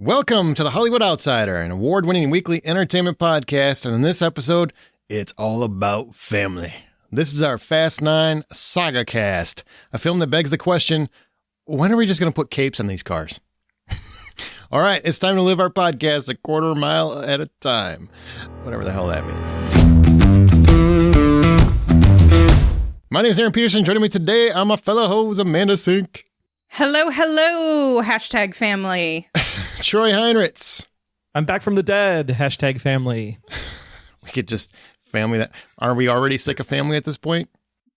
Welcome to the Hollywood Outsider, an award-winning weekly entertainment podcast, and in this episode, it's all about family. This is our Fast 9 Sagacast, a film that begs the question, when are we just going to put capes on these cars? All right, it's time to live our podcast a quarter mile at a time, whatever the hell that means. My name is Aaron Peterson. Joining me today are my fellow host, Amanda Sink. Hello, hello, hashtag family. Troy Heinrichs. I'm back from the dead, hashtag family. We could just family that. Are we already sick of family at this point?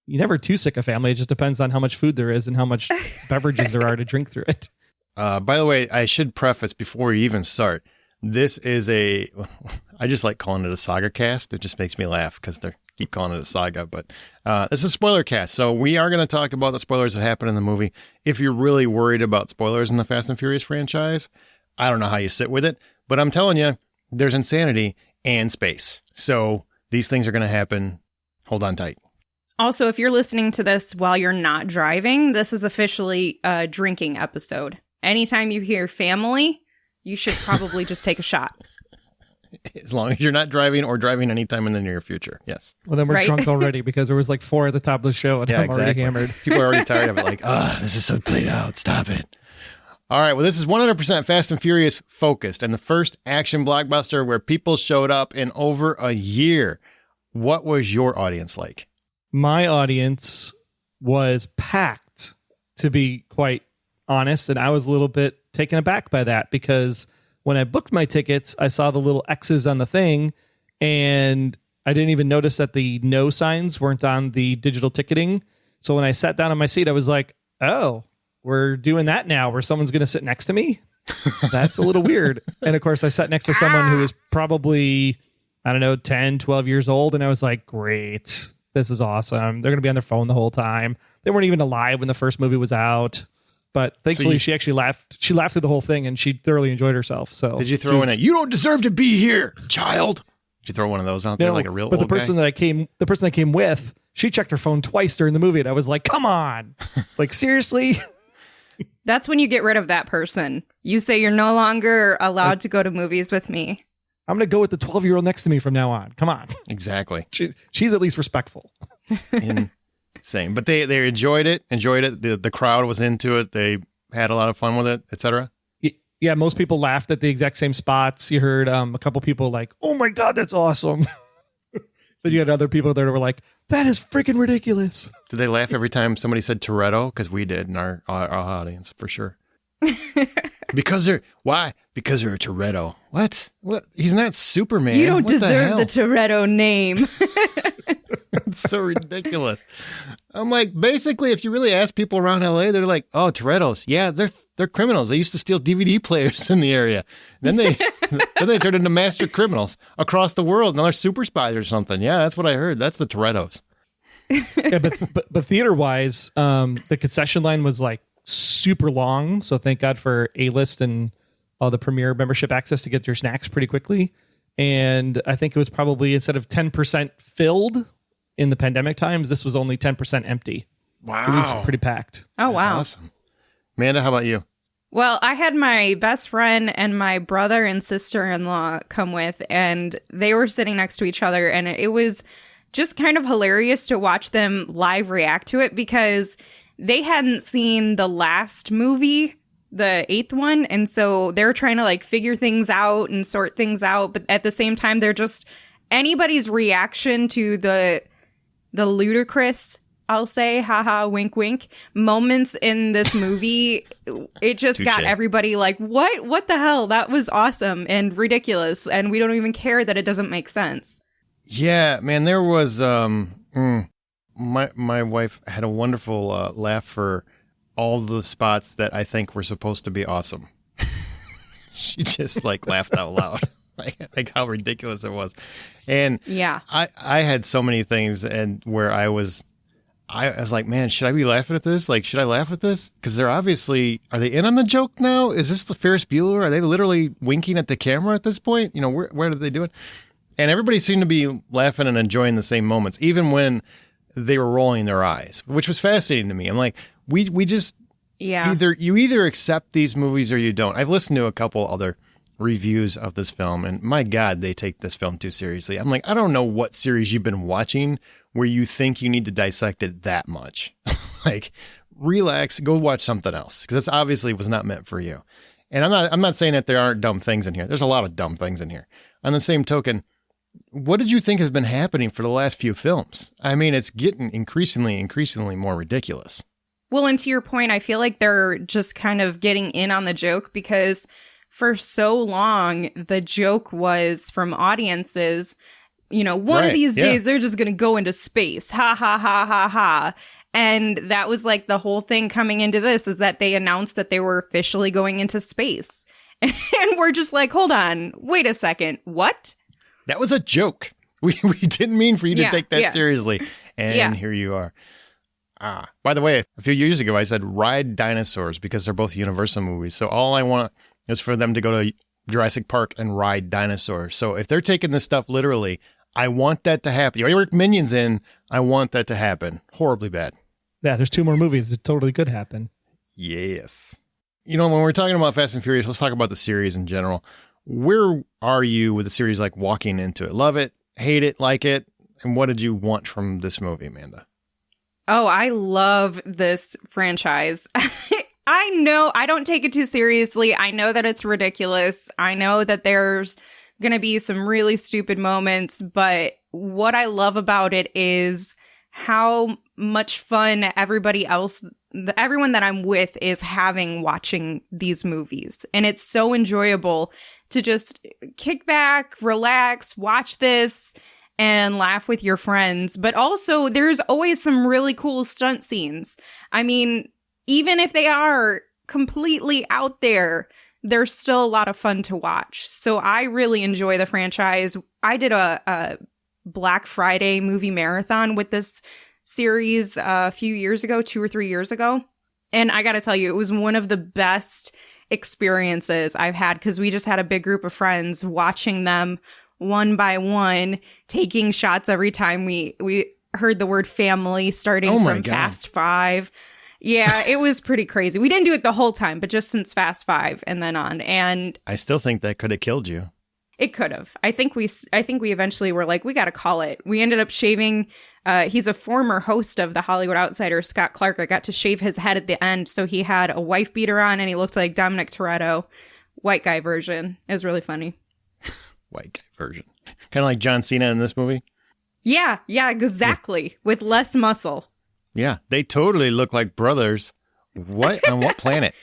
You're never too sick of family. It just depends on how much food there is and how much beverages there are to drink through it. By the way, I should preface before we even start. This is I just like calling it a saga cast. It just makes me laugh because they keep calling it a saga. But it's a spoiler cast. So we are going to talk about the spoilers that happen in the movie. If you're really worried about spoilers in the Fast and Furious franchise, I don't know how you sit with it. But I'm telling you, there's insanity and space. So these things are going to happen. Hold on tight. Also, if you're listening to this while you're not driving, this is officially a drinking episode. Anytime you hear family, you should probably just take a shot. As long as you're not driving or driving anytime in the near future. Yes. Well, then we're drunk already because there was like 4 at the top of the show and I'm already hammered. People are already tired of it. Like, this is so played out. Stop it. All right. Well, this is 100% Fast and Furious focused and the first action blockbuster where people showed up in over a year. What was your audience like? My audience was packed, to be quite honest. And I was a little bit taken aback by that because when I booked my tickets, I saw the little X's on the thing and I didn't even notice that the no signs weren't on the digital ticketing. So when I sat down on my seat, I was like, oh, we're doing that now where someone's going to sit next to me. That's a little weird. And of course I sat next to someone who was probably, 10, 12 years old. And I was like, great, this is awesome. They're going to be on their phone the whole time. They weren't even alive when the first movie was out. But thankfully, she actually laughed. She laughed through the whole thing, and she thoroughly enjoyed herself. So did you throw in "You don't deserve to be here, child"? Did you throw one of those out there like a real? But old the person I came with, she checked her phone twice during the movie, and I was like, "Come on, like seriously." That's when you get rid of that person. You say you're no longer allowed to go to movies with me. I'm going to go with the 12-year-old next to me from now on. Come on. Exactly. She's at least respectful. Same, but they enjoyed it. The crowd was into it. They had a lot of fun with it, etc. Yeah, most people laughed at the exact same spots. You heard a couple people like, "Oh my god, that's awesome." But you had other people that were like, "That is freaking ridiculous." Did they laugh every time somebody said Toretto? Because we did in our audience for sure. Because they're a Toretto. What? He's not Superman. You don't deserve the Toretto name. It's so ridiculous. I'm like, basically, if you really ask people around LA, they're like, "Oh, Torettos, yeah, they're criminals. They used to steal DVD players in the area. Then they turned into master criminals across the world. Now they're super spies or something." Yeah, that's what I heard. That's the Torettos. Yeah, but theater wise, the concession line was like super long. So thank God for A-List and all the Premier membership access to get your snacks pretty quickly. And I think it was probably instead of 10% filled in the pandemic times, this was only 10% empty. Wow. It was pretty packed. Oh, wow. That's awesome. Amanda, how about you? Well, I had my best friend and my brother and sister-in-law come with, and they were sitting next to each other, and it was just kind of hilarious to watch them live react to it because they hadn't seen the last movie, the 8th one, and so they're trying to like figure things out and sort things out, but at the same time, they're just anybody's reaction to the Ludacris, I'll say, haha, wink, wink, moments in this movie, it just Touché. got everybody like, what the hell? That was awesome and ridiculous, and we don't even care that it doesn't make sense. Yeah, man, there was, my wife had a wonderful laugh for all the spots that I think were supposed to be awesome. She just like laughed out loud. like how ridiculous it was. And yeah, I had so many things and where I was like, man, should I be laughing at this? Like, should I laugh at this? Because are they in on the joke now? Is this the Ferris Bueller? Are they literally winking at the camera at this point? You know, where did they do it? And everybody seemed to be laughing and enjoying the same moments, even when they were rolling their eyes, which was fascinating to me. I'm like, we just Yeah. You either accept these movies or you don't. I've listened to a couple other reviews of this film, and my God, they take this film too seriously. I'm like, I don't know what series you've been watching where you think you need to dissect it that much. Like, relax, go watch something else, because this obviously was not meant for you. And I'm not saying that there aren't dumb things in here. There's a lot of dumb things in here. On the same token, what did you think has been happening for the last few films? I mean, it's getting increasingly more ridiculous. Well, and to your point, I feel like they're just kind of getting in on the joke, because for so long, the joke was from audiences, one of these days, they're just going to go into space. Ha, ha, ha, ha, ha. And that was like the whole thing coming into this, is that they announced that they were officially going into space. And we're just like, hold on, wait a second. What? That was a joke. We didn't mean for you to take that seriously. And here you are. By the way, a few years ago, I said ride dinosaurs because they're both Universal movies. So all I want is for them to go to Jurassic Park and ride dinosaurs. So if they're taking this stuff literally, I want that to happen. You already work Minions in. I want that to happen. Horribly bad. Yeah, there's 2 more movies that totally could happen. Yes. When we're talking about Fast and Furious, let's talk about the series in general. Where are you with the series, like walking into it? Love it, hate it, like it? And what did you want from this movie, Amanda? Oh, I love this franchise. I know I don't take it too seriously. I know that it's ridiculous. I know that there's going to be some really stupid moments, but what I love about it is how much fun everyone that I'm with is having watching these movies. And it's so enjoyable to just kick back, relax, watch this, and laugh with your friends. But also, there's always some really cool stunt scenes. I mean, even if they are completely out there, there's still a lot of fun to watch. So I really enjoy the franchise. I did a Black Friday movie marathon with this series a few years ago, 2 or 3 years ago. And I got to tell you, it was one of the best experiences I've had, because we just had a big group of friends watching them one by one, taking shots every time we heard the word family starting from Fast 5. Yeah, it was pretty crazy. We didn't do it the whole time, but just since Fast 5 and then on. And I still think that could have killed you. It could have. I think we eventually were like, we got to call it. We ended up shaving. He's a former host of the Hollywood Outsider, Scott Clark. I got to shave his head at the end, so he had a wife beater on, and he looked like Dominic Toretto, white guy version. It was really funny. White guy version, kind of like John Cena in this movie. Yeah, exactly. Yeah. With less muscle. Yeah, they totally look like brothers. What on what planet?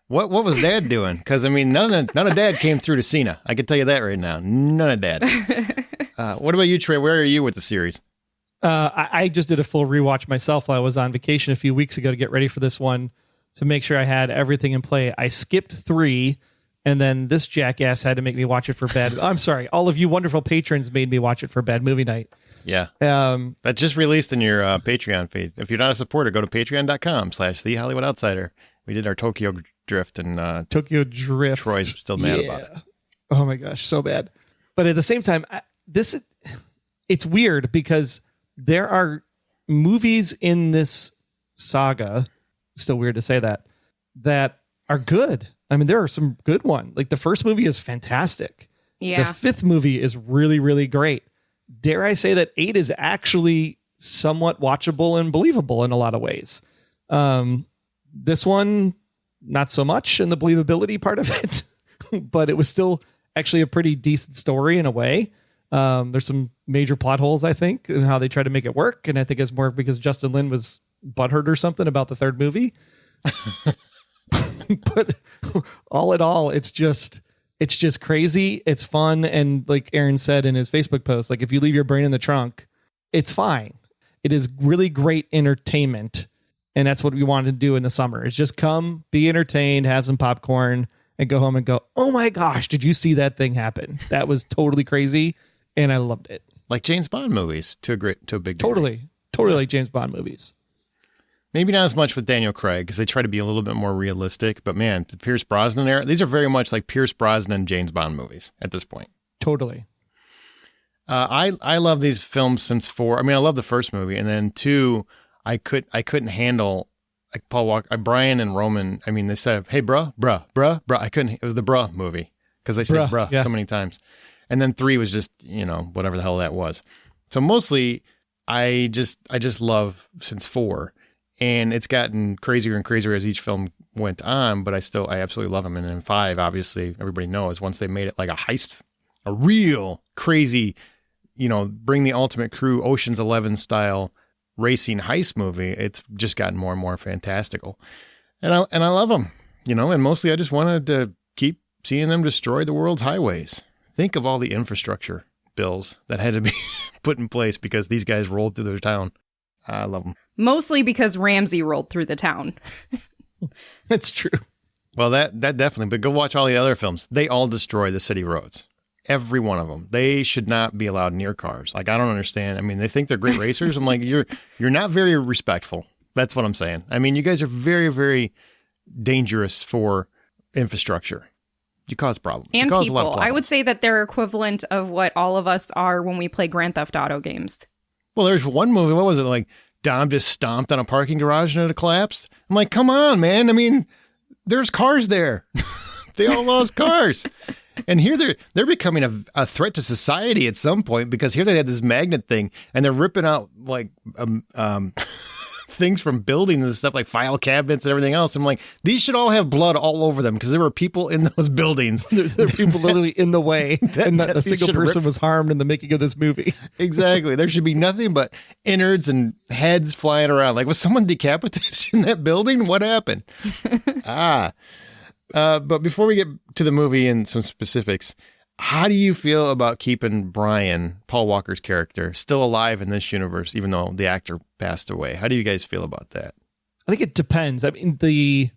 What was Dad doing? Because I mean, none of Dad came through to Cena. I can tell you that right now. None of Dad. What about you, Trey? Where are you with the series? I just did a full rewatch myself while I was on vacation a few weeks ago to get ready for this one, to make sure I had everything in play. I skipped 3, and then this jackass had to make me watch it for bed. I'm sorry, all of you wonderful patrons made me watch it for bed movie night. Yeah. That just released in your Patreon feed. If you're not a supporter, go to patreon.com/thehollywoodoutsider. We did our Tokyo Drift and Tokyo Drift. Troy's still mad about it. Oh my gosh, so bad. But at the same time, it's weird because there are movies in this saga, still weird to say that are good. I mean, there are some good ones. Like the first movie is fantastic. Yeah. The 5th movie is really, really great. Dare I say that 8 is actually somewhat watchable and believable in a lot of ways. This one, not so much in the believability part of it, but it was still actually a pretty decent story in a way. There's some major plot holes, I think, in how they try to make it work. And I think it's more because Justin Lin was butthurt or something about the 3rd movie. But all in all, it's just crazy. It's fun. And like Aaron said in his Facebook post, like if you leave your brain in the trunk, it's fine. It is really great entertainment. And that's what we wanted to do in the summer, is just come, be entertained, have some popcorn, and go home and go, oh my gosh, did you see that thing happen? That was totally crazy. And I loved it. Like James Bond movies to a big degree. Totally like James Bond movies. Maybe not as much with Daniel Craig, because they try to be a little bit more realistic. But man, the Pierce Brosnan era, these are very much like Pierce Brosnan James Bond movies at this point. Totally. I love these films since 4. I mean, I love the first movie, and then 2, I couldn't handle like Paul Walker, Brian and Roman. I mean, they said, "Hey, bruh." I couldn't. It was the bruh movie because they said bruh so many times. And then 3 was just, whatever the hell that was. So mostly, I just love since 4, and it's gotten crazier and crazier as each film went on. But I absolutely love them. And then 5, obviously, everybody knows once they made it like a heist, a real crazy, bring the ultimate crew, Ocean's 11 style racing heist movie. It's just gotten more and more fantastical, and I love them. And mostly I just wanted to keep seeing them destroy the world's highways. Think of all the infrastructure bills that had to be put in place because these guys rolled through their town. I love them. Mostly because Ramsey rolled through the town. That's true. Well, that definitely. But go watch all the other films. They all destroy the city roads. Every one of them. They should not be allowed near cars. Like, I don't understand. I mean, they think they're great racers. I'm like, you're not very respectful. That's what I'm saying. I mean, you guys are very, very dangerous for infrastructure. You cause problems. And you cause people. A lot of problems. I would say that they're equivalent of what all of us are when we play Grand Theft Auto games. Well, there's one movie. What was it? Like, Dom just stomped on a parking garage and it collapsed. I'm like, come on, man. I mean, there's cars there. They all lost cars. And here they're becoming a threat to society at some point because here they had this magnet thing and they're ripping out like things from buildings and stuff like file cabinets and everything else. I'm like, these should all have blood all over them because there were people in those buildings. There were people literally in the way and not a single person was harmed in the making of this movie. Exactly. There should be nothing but innards and heads flying around. Like, was someone decapitated in that building? What happened? But before we get to the movie and some specifics, how do you feel about keeping Brian, Paul Walker's character, still alive in this universe, even though the actor passed away? How do you guys feel about that? I think it depends. I mean, the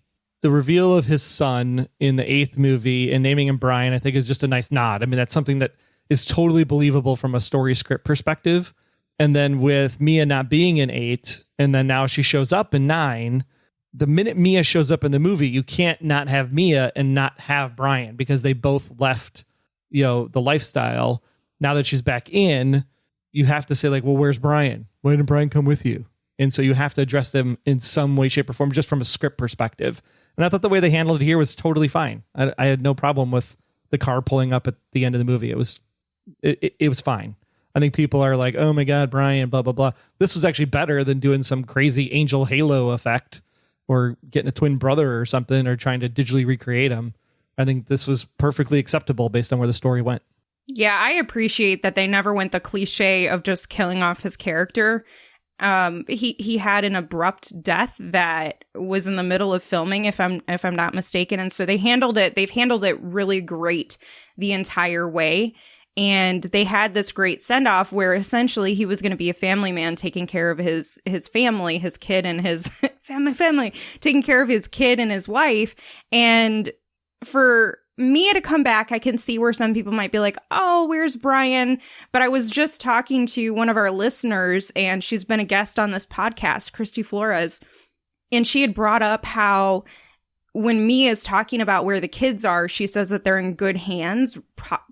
reveal of his son in the 8th movie and naming him Brian, I think is just a nice nod. I mean, that's something that is totally believable from a story script perspective. And then with Mia not being in 8, and then now she shows up in 9, the minute Mia shows up in the movie, you can't not have Mia and not have Brian because they both left, the lifestyle. Now that she's back in, you have to say like, well, where's Brian? Why didn't Brian come with you? And so you have to address them in some way, shape, or form, just from a script perspective. And I thought the way they handled it here was totally fine. I had no problem with the car pulling up at the end of the movie. It was fine. I think people are like, oh my God, Brian, blah, blah, blah. This was actually better than doing some crazy angel halo effect or getting a twin brother or something or trying to digitally recreate him. I think this was perfectly acceptable based on where the story went. Yeah, I appreciate that they never went the cliche of just killing off his character. He had an abrupt death that was in the middle of filming, if I'm not mistaken. And so they've handled it really great the entire way. And they had this great send-off where essentially he was going to be a family man taking care of his family, his kid and his family, taking care of his kid and his wife. And for Mia to come back, I can see where some people might be like, oh, where's Brian? But I was just talking to one of our listeners, and she's been a guest on this podcast, Christy Flores, and she had brought up how when Mia is talking about where the kids are, she says that they're in good hands,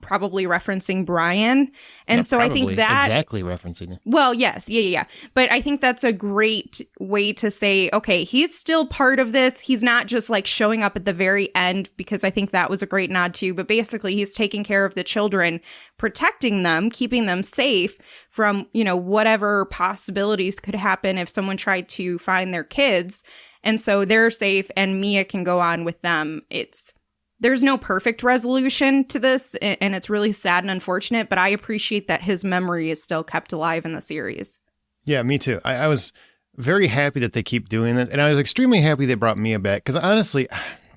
probably referencing Brian. And Not so probably, I think that... Exactly referencing it. Well, yes. Yeah. But I think that's a great way to say, okay, he's still part of this. He's not just like showing up at the very end, because I think that was a great nod too. But basically, he's taking care of the children, protecting them, keeping them safe from, whatever possibilities could happen if someone tried to find their kids. And so they're safe and Mia can go on with them. There's no perfect resolution to this, and it's really sad and unfortunate, but I appreciate that his memory is still kept alive in the series. Yeah, me too. I was very happy that they keep doing this, and I was extremely happy they brought Mia back, because honestly,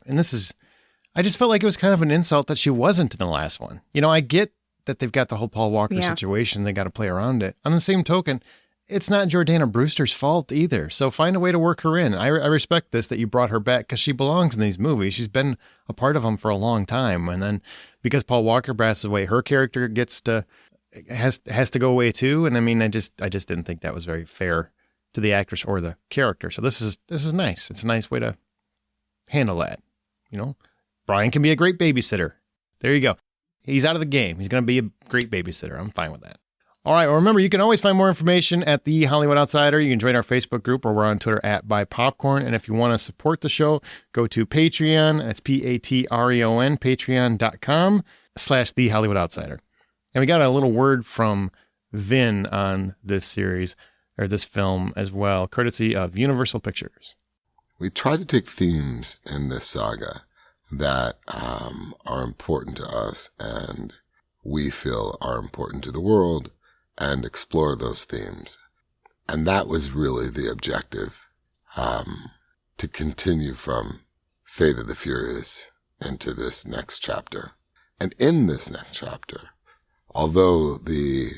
I just felt like it was kind of an insult that she wasn't in the last one. I get that they've got the whole Paul Walker situation, they got to play around it. On the same token, it's not Jordana Brewster's fault either. So find a way to work her in. I respect this, that you brought her back, because she belongs in these movies. She's been a part of them for a long time. And then because Paul Walker passes away, her character has to go away too. And I mean, I just didn't think that was very fair to the actress or the character. So this is nice. It's a nice way to handle that. Brian can be a great babysitter. There you go. He's out of the game. He's going to be a great babysitter. I'm fine with that. All right. Well, remember, you can always find more information at The Hollywood Outsider. You can join our Facebook group, or we're on Twitter at @BuyPopcorn. And if you want to support the show, go to Patreon. That's Patreon, patreon.com/The Hollywood Outsider. And we got a little word from Vin on this series, or this film as well, courtesy of Universal Pictures. We try to take themes in this saga that are important to us and we feel are important to the world, and explore those themes. And that was really the objective, to continue from Fate of the Furious into this next chapter. And in this next chapter, although the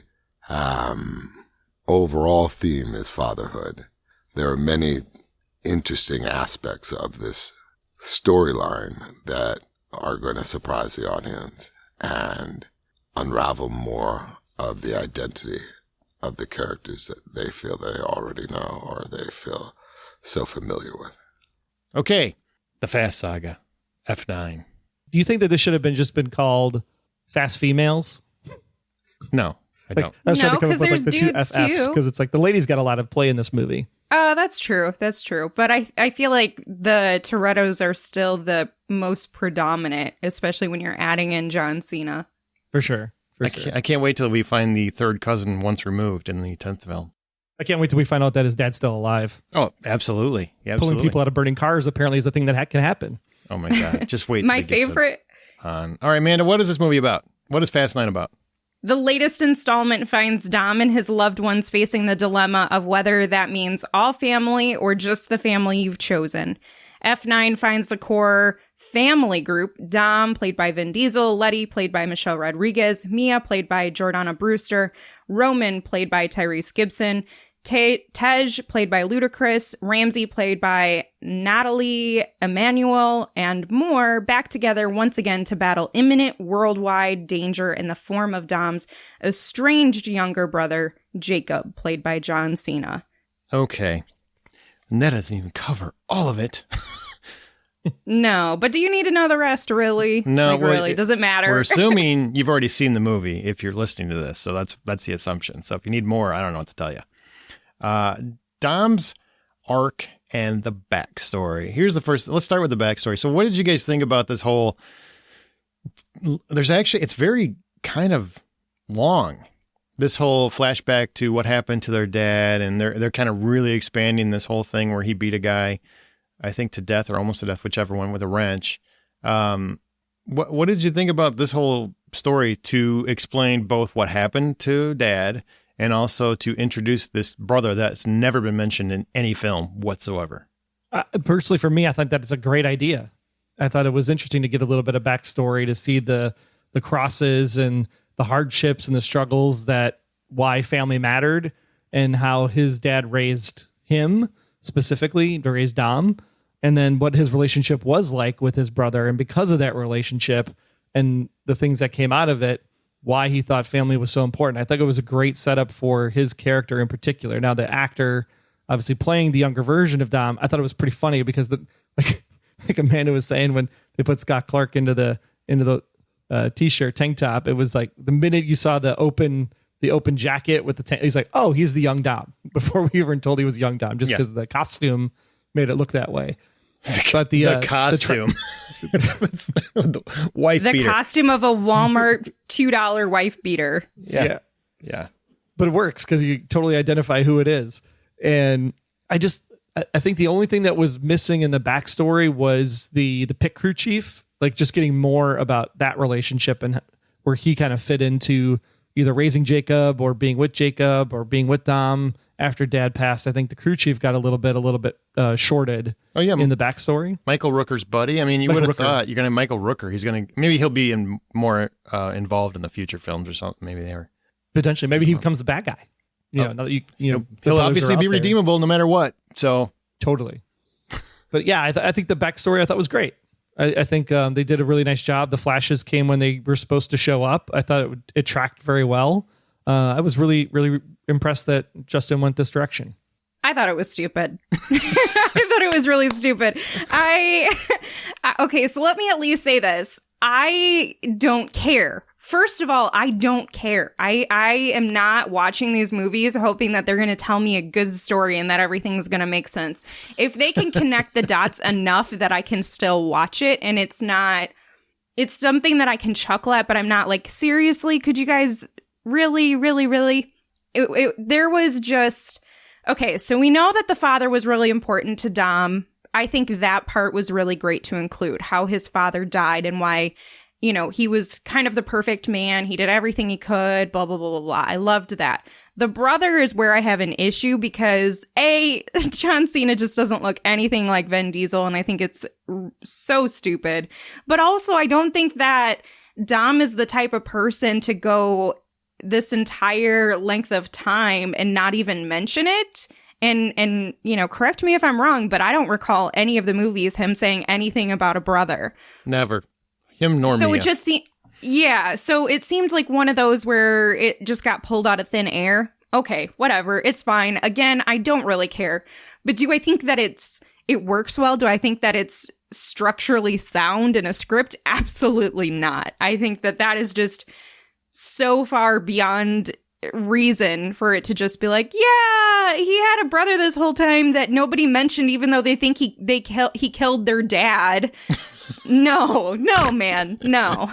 overall theme is fatherhood, there are many interesting aspects of this storyline that are going to surprise the audience and unravel more of the identity of the characters that they feel they already know or they feel so familiar with. Okay, the Fast Saga, F9. Do you think that this should have just been called Fast Females? No, I don't. I was trying to come up because with the two there's FFs, dudes, too. because it's like the ladies got a lot of play in this movie. That's true. That's true. But I feel like the Torettos are still the most predominant, especially when you're adding in John Cena. For sure. I can't wait till we find the third cousin once removed in the 10th film. I can't wait till we find out that his dad's still alive. Oh, absolutely. Yeah, Pulling absolutely. people out of burning cars apparently is a thing that can happen. Oh my God. Just wait. My favorite. All right, Amanda, what is this movie about? What is Fast 9 about? The latest installment finds Dom and his loved ones facing the dilemma of whether that means all family or just the family you've chosen. F9 finds the core family group: Dom, played by Vin Diesel; Letty, played by Michelle Rodriguez; Mia, played by Jordana Brewster; Roman, played by Tyrese Gibson; Tej, played by Ludacris; Ramsey, played by Nathalie Emmanuel, and more, back together once again to battle imminent worldwide danger in the form of Dom's estranged younger brother, Jakob, played by John Cena. Okay. And that doesn't even cover all of it. No, but do you need to know the rest, really? No, really, does it matter? We're assuming you've already seen the movie if you're listening to this, so that's the assumption. So if you need more, I don't know what to tell you. Dom's arc and the backstory. Here's the first. Let's start with the backstory. So what did you guys think about this whole? It's very kind of long. This whole flashback to what happened to their dad, and they're kind of really expanding this whole thing where he beat a guy, I think, to death or almost to death, whichever one, with a wrench. What did you think about this whole story to explain both what happened to dad and also to introduce this brother that's never been mentioned in any film whatsoever? Personally, for me, I think that is a great idea. I thought it was interesting to get a little bit of backstory to see the crosses and the hardships and the struggles, that why family mattered, and how his dad raised him specifically to raise Dom, and then what his relationship was like with his brother. And because of that relationship and the things that came out of it, why he thought family was so important. I think it was a great setup for his character in particular. Now, the actor obviously playing the younger version of Dom, I thought it was pretty funny because like Amanda was saying, when they put Scott Clark into the t-shirt tank top, it was like the minute you saw the open jacket with the tank, he's like, oh, he's the young Dom, before we even told he was young Dom, just because the costume made it look that way. But the costume, the wife beater. The costume of a Walmart $2 wife beater. Yeah. But it works because you totally identify who it is. And I think the only thing that was missing in the backstory was the pit crew chief, like just getting more about that relationship and where he kind of fit into either raising Jakob or being with Jakob or being with Dom after dad passed. I think the crew chief got a little bit shorted in the backstory. Michael Rooker's buddy. I mean, you would have thought you're going to Michael Rooker. Maybe he'll be more involved in the future films or something. Maybe they are. Potentially. Maybe he becomes the bad guy. Now that he'll obviously be redeemable no matter what. So totally. But yeah, I think the backstory I thought was great. I think they did a really nice job. The flashes came when they were supposed to show up. I thought it tracked very well. I was really, really impressed that Justin went this direction. I thought it was stupid. I thought it was really stupid. Okay, so let me at least say this. I don't care First of all, I don't care. I am not watching these movies hoping that they're going to tell me a good story and that everything's going to make sense. If they can connect the dots enough that I can still watch it and it's something that I can chuckle at, but I'm not like, seriously, could you guys really? There was just, okay, so we know that the father was really important to Dom. I think that part was really great to include, how his father died and why, you know, he was kind of the perfect man. He did everything he could, blah, blah, blah, blah, blah. I loved that. The brother is where I have an issue because, A, John Cena just doesn't look anything like Vin Diesel, and I think it's so stupid. But also, I don't think that Dom is the type of person to go this entire length of time and not even mention it. And you know, correct me if I'm wrong, but I don't recall any of the movies him saying anything about a brother. Never. Him nor So Mia. it just so it seemed like one of those where it just got pulled out of thin air. Okay, whatever, it's fine. Again, I don't really care. But do I think that it works well? Do I think that it's structurally sound in a script? Absolutely not. I think that is just so far beyond reason for it to just be like, yeah, he had a brother this whole time that nobody mentioned, even though they think he killed their dad. No, man, no.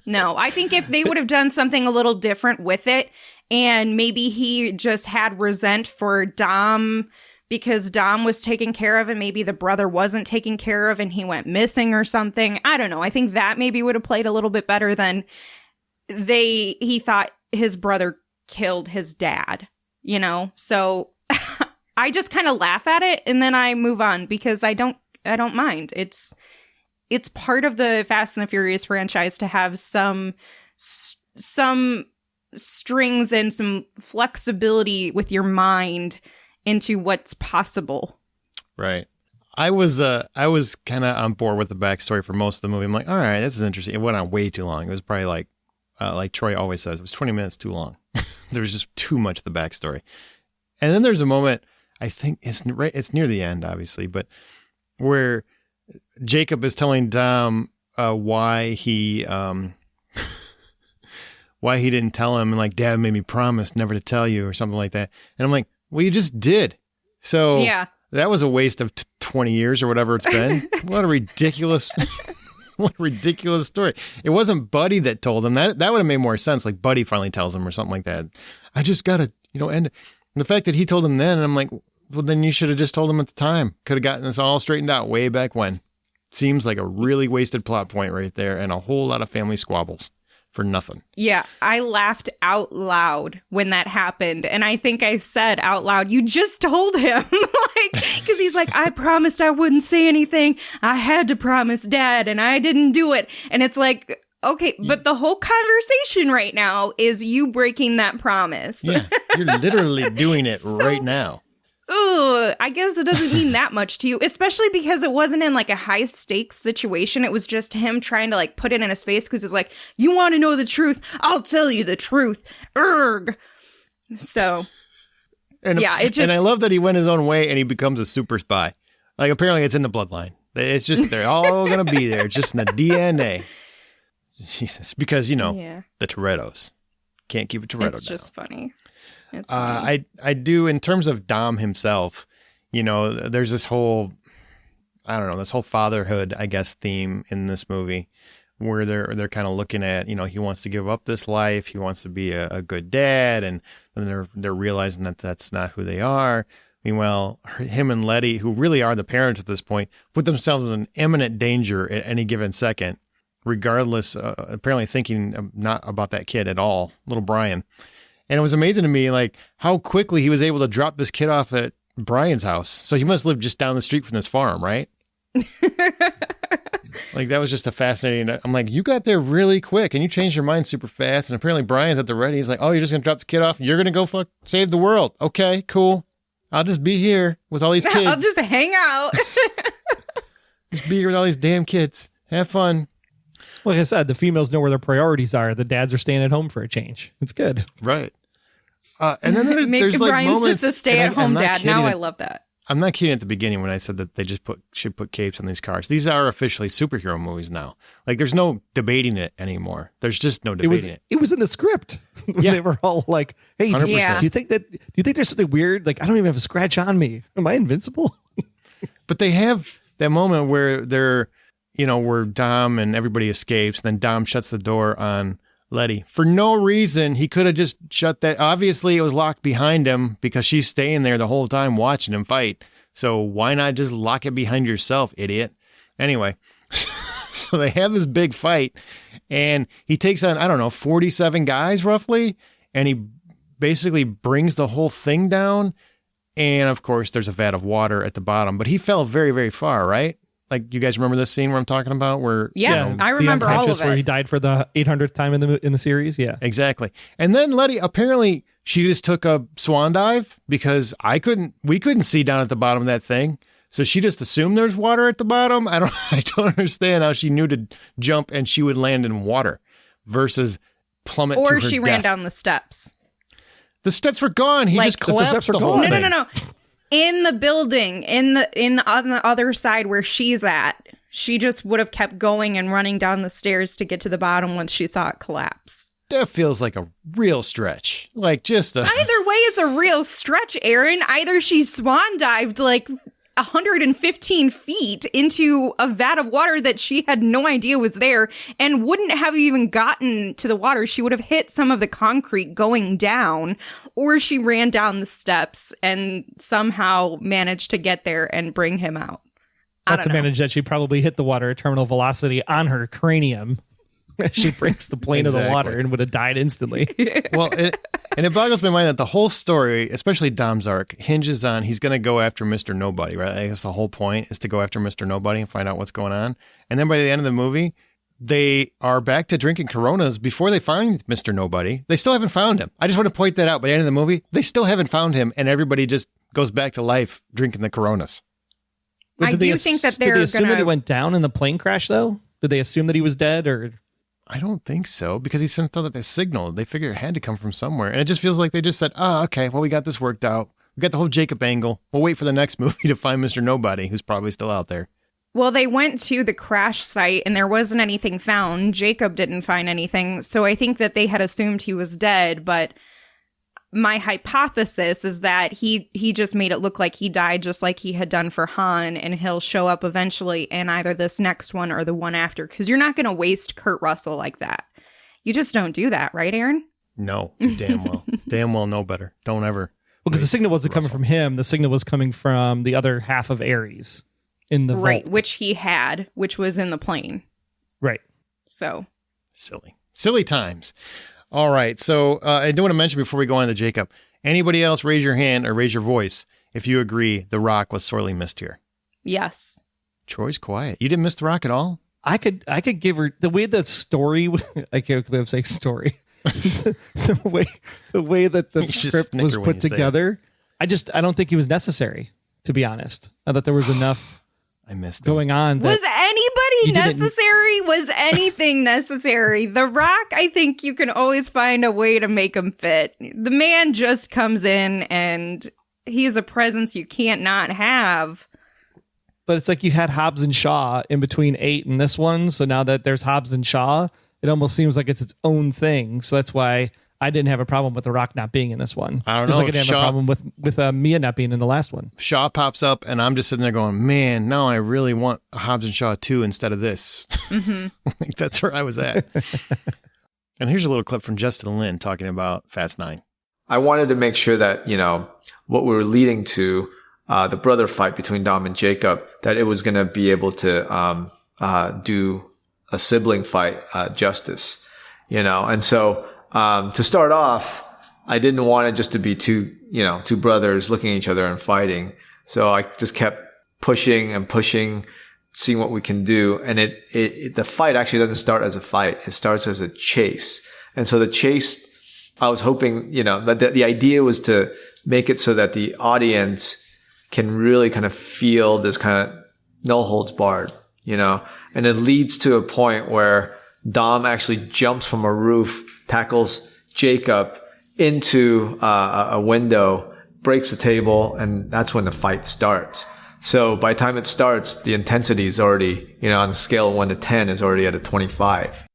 I think if they would have done something a little different with it, and maybe he just had resent for Dom because Dom was taken care of and maybe the brother wasn't taken care of and he went missing or something. I don't know. I think that maybe would have played a little bit better than he thought his brother killed his dad, you know? So I just kind of laugh at it and then I move on because I don't mind. It's part of the Fast and the Furious franchise to have some strings and some flexibility with your mind into what's possible. Right. I was kind of on board with the backstory for most of the movie. I'm like, all right, this is interesting. It went on way too long. It was probably like Troy always says, it was 20 minutes too long. There was just too much of the backstory. And then there's a moment, I think it's near the end, obviously, but where Jakob is telling Dom why he didn't tell him, and like, Dad made me promise never to tell you or something like that. And I'm like, well, you just did. So yeah, that was a waste of 20 years or whatever it's been. What a ridiculous story. It wasn't Buddy that told him. That would have made more sense. Like Buddy finally tells him or something like that. I just got to, end it. And the fact that he told him then, and I'm like, well, then you should have just told him at the time. Could have gotten this all straightened out way back when. Seems like a really wasted plot point right there and a whole lot of family squabbles for nothing. Yeah, I laughed out loud when that happened. And I think I said out loud, you just told him. Because he's like, I promised I wouldn't say anything. I had to promise Dad and I didn't do it. And it's like, okay, but the whole conversation right now is you breaking that promise. Yeah, you're literally doing it right now. Ugh, I guess it doesn't mean that much to you, especially because it wasn't in like a high stakes situation. It was just him trying to like put it in his face because it's like, you want to know the truth? I'll tell you the truth. Urgh. So, yeah, it just. And I love that he went his own way and he becomes a super spy. Like apparently it's in the bloodline. It's just, they're all going to be there. It's just in the DNA. Jesus. Because, the Torettos. Can't keep a Toretto down. It's just funny. I do, in terms of Dom himself, there's this whole, this whole fatherhood, I guess, theme in this movie where they're kind of looking at, he wants to give up this life. He wants to be a good dad. And then they're realizing that that's not who they are. Meanwhile, him and Letty, who really are the parents at this point, put themselves in imminent danger at any given second, regardless, apparently thinking not about that kid at all, little Brian. And it was amazing to me, like, how quickly he was able to drop this kid off at Brian's house. So he must live just down the street from this farm, right? Like, that was just a fascinating... I'm like, you got there really quick, and you changed your mind super fast. And apparently Brian's at the ready. He's like, oh, you're just going to drop the kid off? You're going to go save the world. Okay, cool. I'll just be here with all these kids. I'll just hang out. Just be here with all these damn kids. Have fun. Like I said, the females know where their priorities are. The dads are staying at home for a change. It's good. Right. And then there's like Brian's moments, just a stay-at-home dad. Now I love that. I'm not kidding at the beginning when I said that they just should put capes on these cars. These are officially superhero movies now. Like, there's no debating it anymore. There's just no debating it. It was in the script. Yeah. They were all like, "Hey, do you think there's something weird? Like, I don't even have a scratch on me. Am I invincible?" But they have that moment where they're, where Dom and everybody escapes. Then Dom shuts the door on Letty for no reason. He could have just shut that. Obviously, it was locked behind him because she's staying there the whole time watching him fight. So why not just lock it behind yourself, idiot? Anyway, so they have this big fight, and he takes on, I don't know, 47 guys roughly, and he basically brings the whole thing down. And of course, there's a vat of water at the bottom, but he fell very, very far, right? Like, you guys remember this scene where I'm talking about? Where I remember all of it. Where he died for the 800th time in the series. Yeah, exactly. And then Letty, apparently, she just took a swan dive because we couldn't see down at the bottom of that thing. So she just assumed there's water at the bottom. I don't understand how she knew to jump and she would land in water versus plummet to her death. Or she ran down the steps. The steps were gone. He just collapsed the whole thing. No. In the building, on the other side where she's at, she just would have kept going and running down the stairs to get to the bottom once she saw it collapse. That feels like a real stretch. Like, just Either way, it's a real stretch, Aaron. Either she swan dived like 115 feet into a vat of water that she had no idea was there and wouldn't have even gotten to the water. She would have hit some of the concrete going down, or she ran down the steps and somehow managed to get there and bring him out. Not to manage that she probably hit the water at terminal velocity on her cranium. She breaks the plane of the water and would have died instantly. Well, it boggles my mind that the whole story, especially Dom's arc, hinges on he's going to go after Mr. Nobody, right? I guess the whole point is to go after Mr. Nobody and find out what's going on. And then by the end of the movie, they are back to drinking Coronas before they find Mr. Nobody. They still haven't found him. I just want to point that out. By the end of the movie, they still haven't found him, and everybody just goes back to life drinking the Coronas. I do think that they're Did they assume that he went down in the plane crash, though? Did they assume that he was dead, or... I don't think so, because he sent out that signal. They figured it had to come from somewhere. And it just feels like they just said, okay, well, we got this worked out. We got the whole Jakob angle. We'll wait for the next movie to find Mr. Nobody, who's probably still out there. Well, they went to the crash site and there wasn't anything found. Jakob didn't find anything. So I think that they had assumed he was dead. But my hypothesis is that he just made it look like he died just like he had done for Han, and he'll show up eventually in either this next one or the one after, because you're not going to waste Kurt Russell like that. You just don't do that, right, Aaron? No, damn well. Damn well know better. Don't ever. Well, because the signal wasn't coming from him. The signal was coming from the other half of Ares in the right, vault. which he had, which was in the plane. Right. So. Silly times. All right, so I do want to mention before we go on to Jakob, anybody else raise your hand or raise your voice if you agree The Rock was sorely missed here. Yes. Troy's quiet. You didn't miss The Rock at all? I could give her the way that story. I can't say story. the way that the script was put together. I don't think he was necessary, to be honest. I thought there was enough. I missed going on. Was anybody necessary? Was anything necessary? The Rock, I think you can always find a way to make him fit. The man just comes in and he's a presence you can't not have. But it's like you had Hobbs and Shaw in between 8 and this one. So now that there's Hobbs and Shaw, it almost seems like it's its own thing. So that's why I didn't have a problem with The Rock not being in this one. I don't know. Just like I didn't have a problem with Mia not being in the last one. Shaw pops up, and I'm just sitting there going, man, now I really want Hobbs and Shaw 2 instead of this. Mm-hmm. Like, that's where I was at. And here's a little clip from Justin Lin talking about Fast 9. I wanted to make sure that, what we were leading to, the brother fight between Dom and Jakob, that it was going to be able to do a sibling fight justice, And so to start off, I didn't want it just to be two brothers looking at each other and fighting. So I just kept pushing and pushing, seeing what we can do. And the fight actually doesn't start as a fight. It starts as a chase. And so the chase, I was hoping, that the idea was to make it so that the audience can really kind of feel this kind of no holds barred, and it leads to a point where Dom actually jumps from a roof, tackles Jakob into a window, breaks the table, and that's when the fight starts. So by the time it starts, the intensity is already, on a scale of 1 to 10 is already at a 25.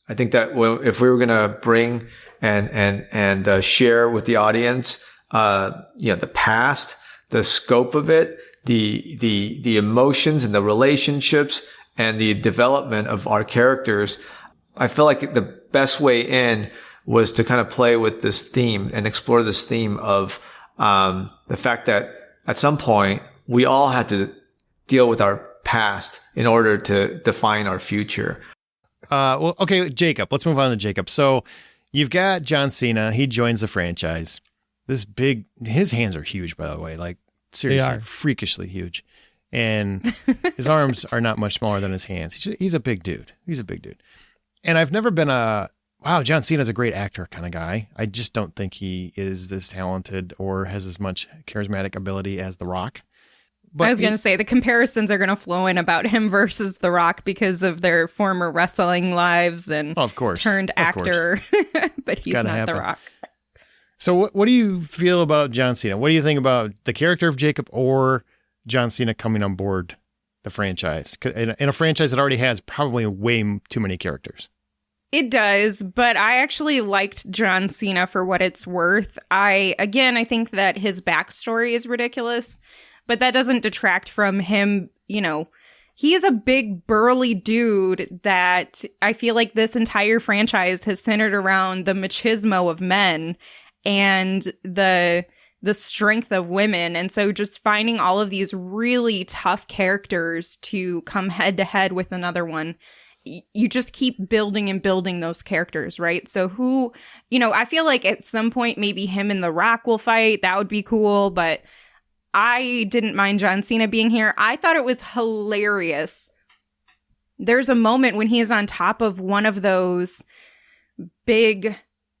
I think that if we were going to bring and share with the audience, the past, the scope of it, the emotions and the relationships and the development of our characters, I feel like the best way in was to kind of play with this theme and explore this theme of the fact that at some point we all had to deal with our past in order to define our future. Well, okay, Jakob. Let's move on to Jakob. So you've got John Cena. He joins the franchise. His hands are huge, by the way. Like, seriously, freakishly huge. And his arms are not much smaller than his hands. He's a big dude. And I've never been wow, John Cena's a great actor kind of guy. I just don't think he is this talented or has as much charismatic ability as The Rock. But I was going to say the comparisons are going to flow in about him versus The Rock because of their former wrestling lives and turned actor, but he's not happen. The Rock. So what do you feel about John Cena? What do you think about the character of Jakob or John Cena coming on board the franchise? In a franchise that already has probably way too many characters. It does, but I actually liked John Cena for what it's worth. I think that his backstory is ridiculous. But that doesn't detract from him, he is a big burly dude that I feel like this entire franchise has centered around the machismo of men and the strength of women. And so just finding all of these really tough characters to come head to head with another one, you just keep building and building those characters, right? So I feel like at some point maybe him and The Rock will fight. That would be cool, but I didn't mind John Cena being here. I thought it was hilarious. There's a moment when he is on top of one of those big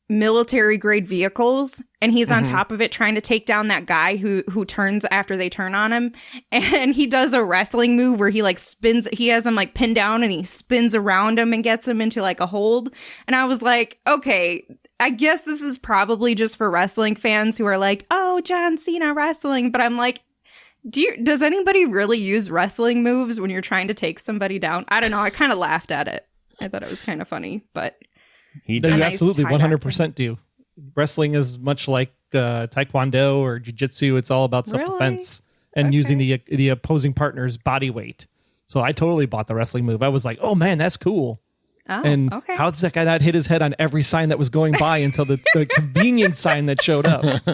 military grade vehicles and he's on top of it trying to take down that guy who turns after they turn on him, and he does a wrestling move where he like spins, he has him like pinned down and he spins around him and gets him into like a hold. And I was like, okay, I guess this is probably just for wrestling fans who are like, oh, John Cena wrestling. But I'm like, does anybody really use wrestling moves when you're trying to take somebody down? I don't know. I kind of laughed at it. I thought it was kind of funny, but you absolutely 100% do. Wrestling is much like Taekwondo or Jiu-Jitsu. It's all about self-defense and using the opposing partner's body weight. So I totally bought the wrestling move. I was like, oh man, that's cool. Oh, and okay. How does that guy not hit his head on every sign that was going by until the convenience sign that showed up? And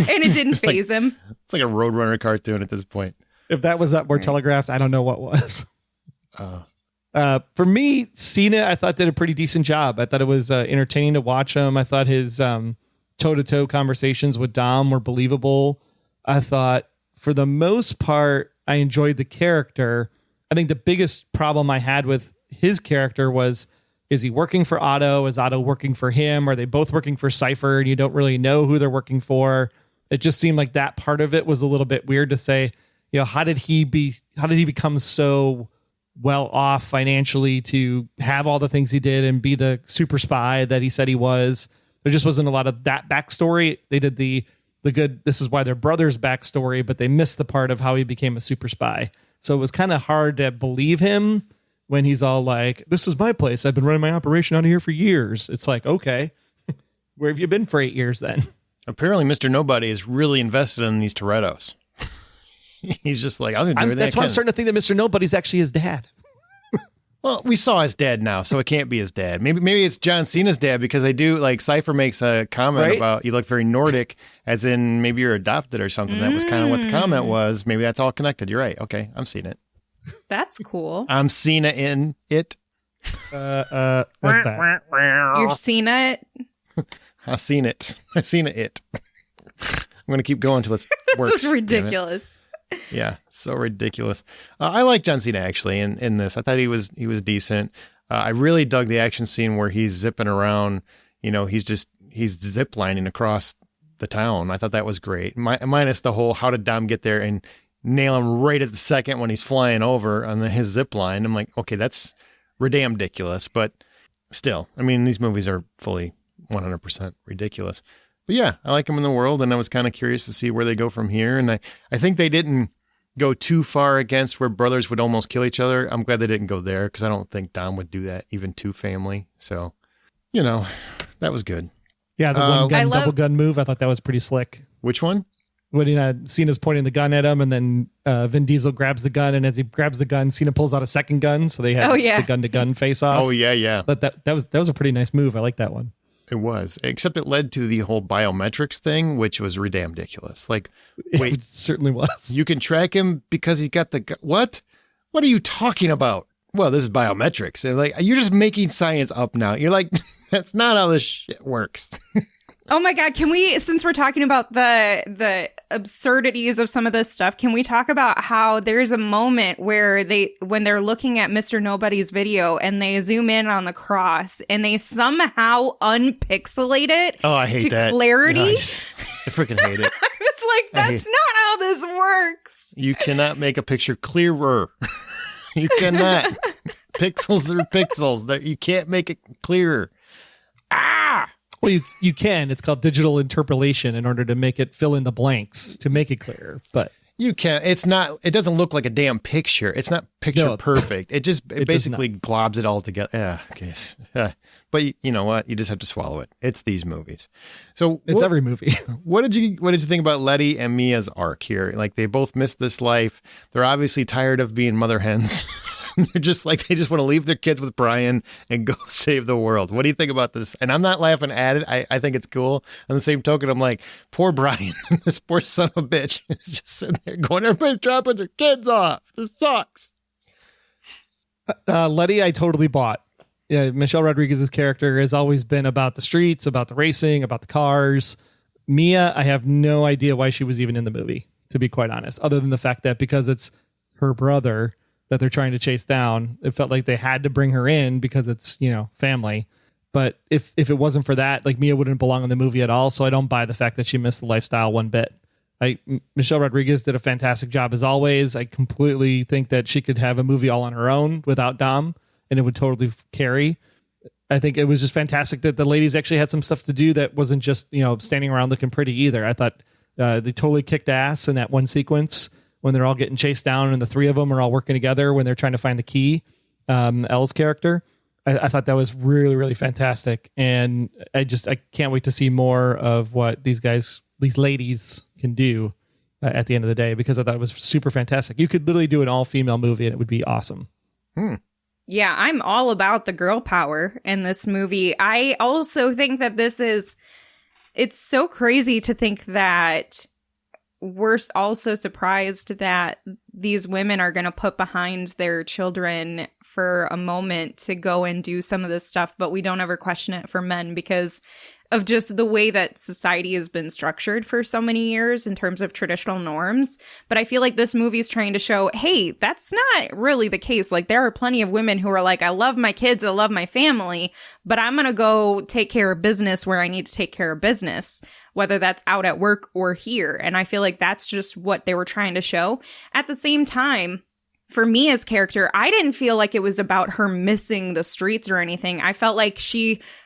it didn't phase him. It's like a Roadrunner cartoon at this point. If that was more telegraphed, I don't know what was. For me, Cena, I thought did a pretty decent job. I thought it was entertaining to watch him. I thought his toe-to-toe conversations with Dom were believable. I thought, for the most part, I enjoyed the character. I think the biggest problem I had with his character was, is he working for Otto? Is Otto working for him? Are they both working for Cypher and you don't really know who they're working for? It just seemed like that part of it was a little bit weird to say, how did he become so well off financially to have all the things he did and be the super spy that he said he was? There just wasn't a lot of that backstory. They did the good, this is why they're brothers backstory, but they missed the part of how he became a super spy. So it was kind of hard to believe him when he's all like, this is my place. I've been running my operation out of here for years. It's like, okay, where have you been for 8 years then? Apparently, Mr. Nobody is really invested in these Torettos. He's just like, I was going to do everything. That's why I'm starting to think that Mr. Nobody's actually his dad. Well, we saw his dad now, so it can't be his dad. Maybe it's John Cena's dad, because I do, like, Cypher makes a comment about you look very Nordic, as in maybe you're adopted or something. That was kind of what the comment was. Maybe that's all connected. You're right. Okay, I'm seeing it. That's cool. I'm Cena in it. That's bad. You're Cena it? I seen it. I'm going to keep going until it works. This is ridiculous. Yeah, so ridiculous. I like John Cena actually in this. I thought he was decent. I really dug the action scene where he's zipping around. He's ziplining across the town. I thought that was great. Minus the whole how did Dom get there and nail him right at the second when he's flying over on his zip line. I'm like, okay, that's ridiculous, but still, I mean, these movies are fully 100% ridiculous. But yeah, I like them in the world, and I was kind of curious to see where they go from here. And I think they didn't go too far against where brothers would almost kill each other. I'm glad they didn't go there because I don't think Dom would do that even to family. So, that was good. Yeah, the one gun, double gun move. I thought that was pretty slick. Which one? When Cena's pointing the gun at him, and then Vin Diesel grabs the gun, and as he grabs the gun, Cena pulls out a second gun, so they had the gun-to-gun face-off. Oh yeah. But that was a pretty nice move. I like that one. It was, except it led to the whole biometrics thing, which was damn ridiculous. Like, wait, it certainly was. You can track him because he got the what? What are you talking about? Well, this is biometrics. And like, you're just making science up now. You're like, that's not how this shit works. Oh my God, can we, since we're talking about the absurdities of some of this stuff, can we talk about how there's a moment where when they're looking at Mr. Nobody's video and they zoom in on the cross and they somehow unpixelate it I hate to that. clarity? No, I freaking hate it. It's like, that's not how this works. You cannot make a picture clearer. You cannot. Pixels are pixels. You can't make it clearer. Well, you can. It's called digital interpolation in order to make it fill in the blanks to make it clear. But you can't. It's not. It doesn't look like a damn picture. It's not picture perfect. It basically globs it all together. Yeah. Okay. But you know what? You just have to swallow it. It's these movies. So it's every movie. What did you think about Letty and Mia's arc here? Like, they both missed this life. They're obviously tired of being mother hens. They're just like, they just want to leave their kids with Brian and go save the world. What do you think about this? And I'm not laughing at it. I think it's cool. On the same token, I'm like, poor Brian, this poor son of a bitch is just sitting there going, everybody's dropping their kids off. This sucks. Letty, I totally bought. Yeah, Michelle Rodriguez's character has always been about the streets, about the racing, about the cars. Mia, I have no idea why she was even in the movie, to be quite honest, other than the fact that because it's her brother that they're trying to chase down, it felt like they had to bring her in because it's, family. But if it wasn't for that, like, Mia wouldn't belong in the movie at all. So I don't buy the fact that she missed the lifestyle one bit. Michelle Rodriguez did a fantastic job as always. I completely think that she could have a movie all on her own without Dom, and it would totally carry. I think it was just fantastic that the ladies actually had some stuff to do that wasn't just, standing around looking pretty either. I thought they totally kicked ass in that one sequence when they're all getting chased down and the three of them are all working together when they're trying to find the key. Elle's character. I thought that was really, really fantastic. And I can't wait to see more of what these ladies can do at the end of the day, because I thought it was super fantastic. You could literally do an all-female movie and it would be awesome. Yeah, I'm all about the girl power in this movie. I also think that it's so crazy to think that we're also surprised that these women are going to put behind their children for a moment to go and do some of this stuff, but we don't ever question it for men because of just the way that society has been structured for so many years in terms of traditional norms. But I feel like this movie is trying to show, hey, that's not really the case. Like, there are plenty of women who are like, I love my kids, I love my family, but I'm going to go take care of business where I need to take care of business, whether that's out at work or here. And I feel like that's just what they were trying to show. At the same time, for Mia's character, I didn't feel like it was about her missing the streets or anything. I felt like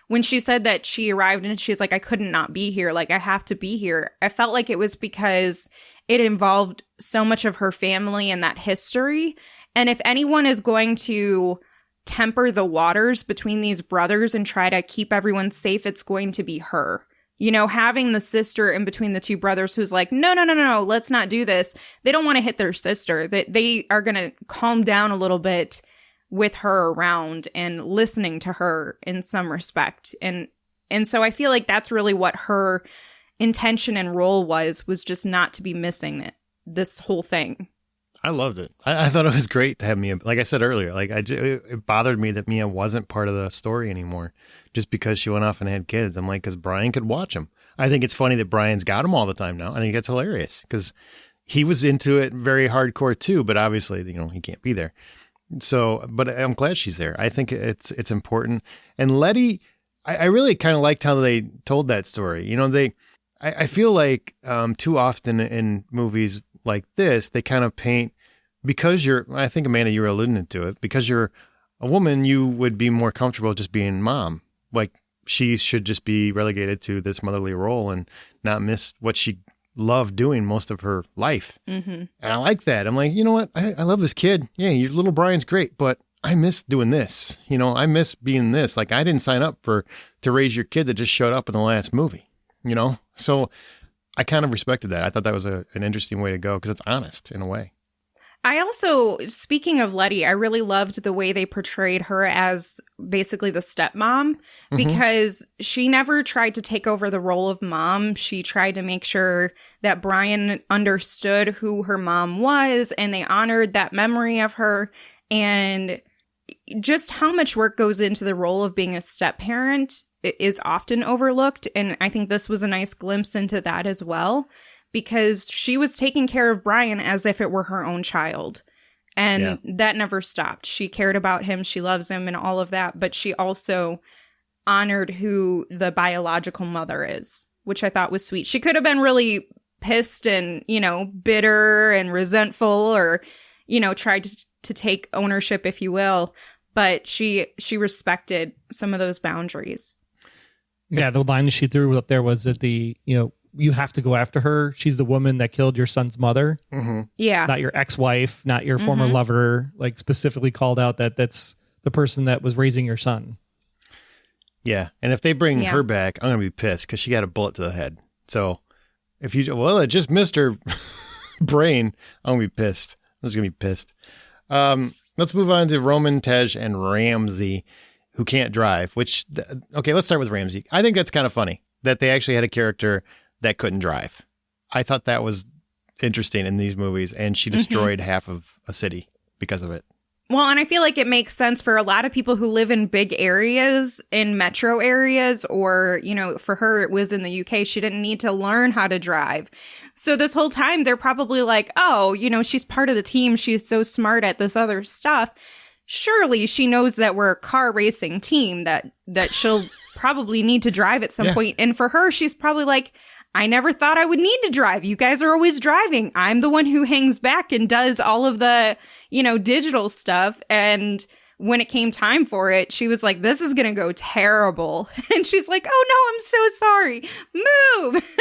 when she said that she arrived and she's like, I couldn't not be here, like, I have to be here, I felt like it was because it involved so much of her family and that history. And if anyone is going to temper the waters between these brothers and try to keep everyone safe, it's going to be her. Having the sister in between the two brothers who's like, no, let's not do this. They don't want to hit their sister. They are going to calm down a little bit with her around and listening to her in some respect. And so I feel like that's really what her intention and role was just not to be missing this whole thing. I loved it. I thought it was great to have Mia. Like I said earlier, it bothered me that Mia wasn't part of the story anymore just because she went off and had kids. I'm like, because Brian could watch them. I think it's funny that Brian's got them all the time now. I think it's hilarious because he was into it very hardcore too, but obviously, he can't be there. So, but I'm glad she's there. I think it's important. And Letty, I really kind of liked how they told that story. I feel like too often in movies like this, they kind of paint, because I think, Amanda, you were alluding to it, because you're a woman, you would be more comfortable just being mom. Like, she should just be relegated to this motherly role and not miss what she loved doing most of her life. And I like that. I'm like, you know what? I love this kid. Yeah, your little Brian's great, but I miss doing this. You know, I miss being this. Like, I didn't sign up to raise your kid that just showed up in the last movie, you know? So I kind of respected that. I thought that was an interesting way to go because it's honest in a way. I also, speaking of Letty, I really loved the way they portrayed her as basically the stepmom because she never tried to take over the role of mom. She tried to make sure that Brian understood who her mom was and they honored that memory of her. And just how much work goes into the role of being a step-parent is often overlooked. And I think this was a nice glimpse into that as well. Because she was taking care of Brian as if it were her own child. And that never stopped. She cared about him. She loves him and all of that. But she also honored who the biological mother is, which I thought was sweet. She could have been really pissed and, you know, bitter and resentful or, you know, tried to take ownership, if you will. But she respected some of those boundaries. Yeah, the line she threw up there was that you have to go after her. She's the woman that killed your son's mother. Yeah. Not your ex-wife, not your former lover, like specifically called out that's the person that was raising your son. Yeah. And if they bring her back, I'm going to be pissed because she got a bullet to the head. So if it just missed her brain, I'm going to be pissed. I'm just going to be pissed. Let's move on to Roman, Tej, and Ramsey, who can't drive, okay, let's start with Ramsey. I think that's kind of funny that they actually had a character that couldn't drive. I thought that was interesting in these movies, and she destroyed half of a city because of it. Well, and I feel like it makes sense for a lot of people who live in big areas, in metro areas, or, you know, for her, it was in the UK. She didn't need to learn how to drive. So this whole time, they're probably like, oh, you know, she's part of the team. She's so smart at this other stuff. Surely she knows that we're a car racing team, that she'll probably need to drive at some point. And for her, she's probably like, I never thought I would need to drive. You guys are always driving. I'm the one who hangs back and does all of the, you know, digital stuff. And when it came time for it, she was like, this is going to go terrible. And she's like, oh no, I'm so sorry. Move.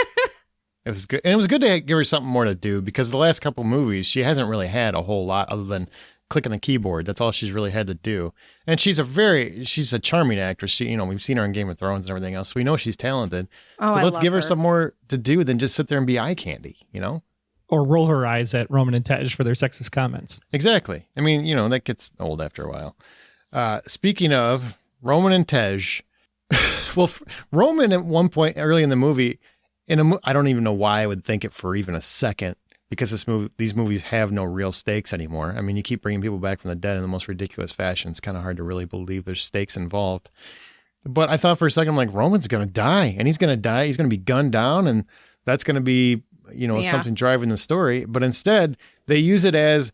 It was good. And it was good to give her something more to do because the last couple movies, she hasn't really had a whole lot other than clicking a keyboard. That's all she's really had to do. And she's a charming actress. She, you know, we've seen her in Game of Thrones and everything else. So we know she's talented. Oh, so let's give her some more to do than just sit there and be eye candy, you know? Or roll her eyes at Roman and Tej for their sexist comments. Exactly. I mean, you know, that gets old after a while. Speaking of Roman and Tej, well, Roman at one point early in the movie, I don't even know why I would think it for even a second, because these movies have no real stakes anymore. I mean, you keep bringing people back from the dead in the most ridiculous fashion. It's kind of hard to really believe there's stakes involved. But I thought for a second, like, Roman's going to die, and he's going to die. He's going to be gunned down, and that's going to be, you know, something driving the story. But instead, they use it as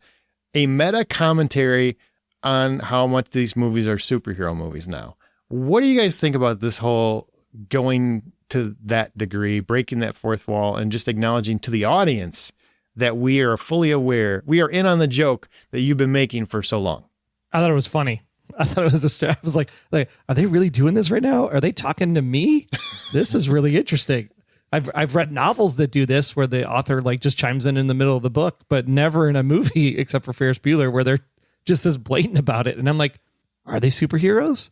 a meta commentary on how much these movies are superhero movies now. What do you guys think about this whole going to that degree, breaking that fourth wall, and just acknowledging to the audience that we are fully aware, we are in on the joke that you've been making for so long? I thought it was funny. I thought it was I was like, are they really doing this right now? Are they talking to me? This is really interesting. I've read novels that do this where the author like just chimes in the middle of the book, but never in a movie except for Ferris Bueller where they're just as blatant about it. And I'm like, are they superheroes?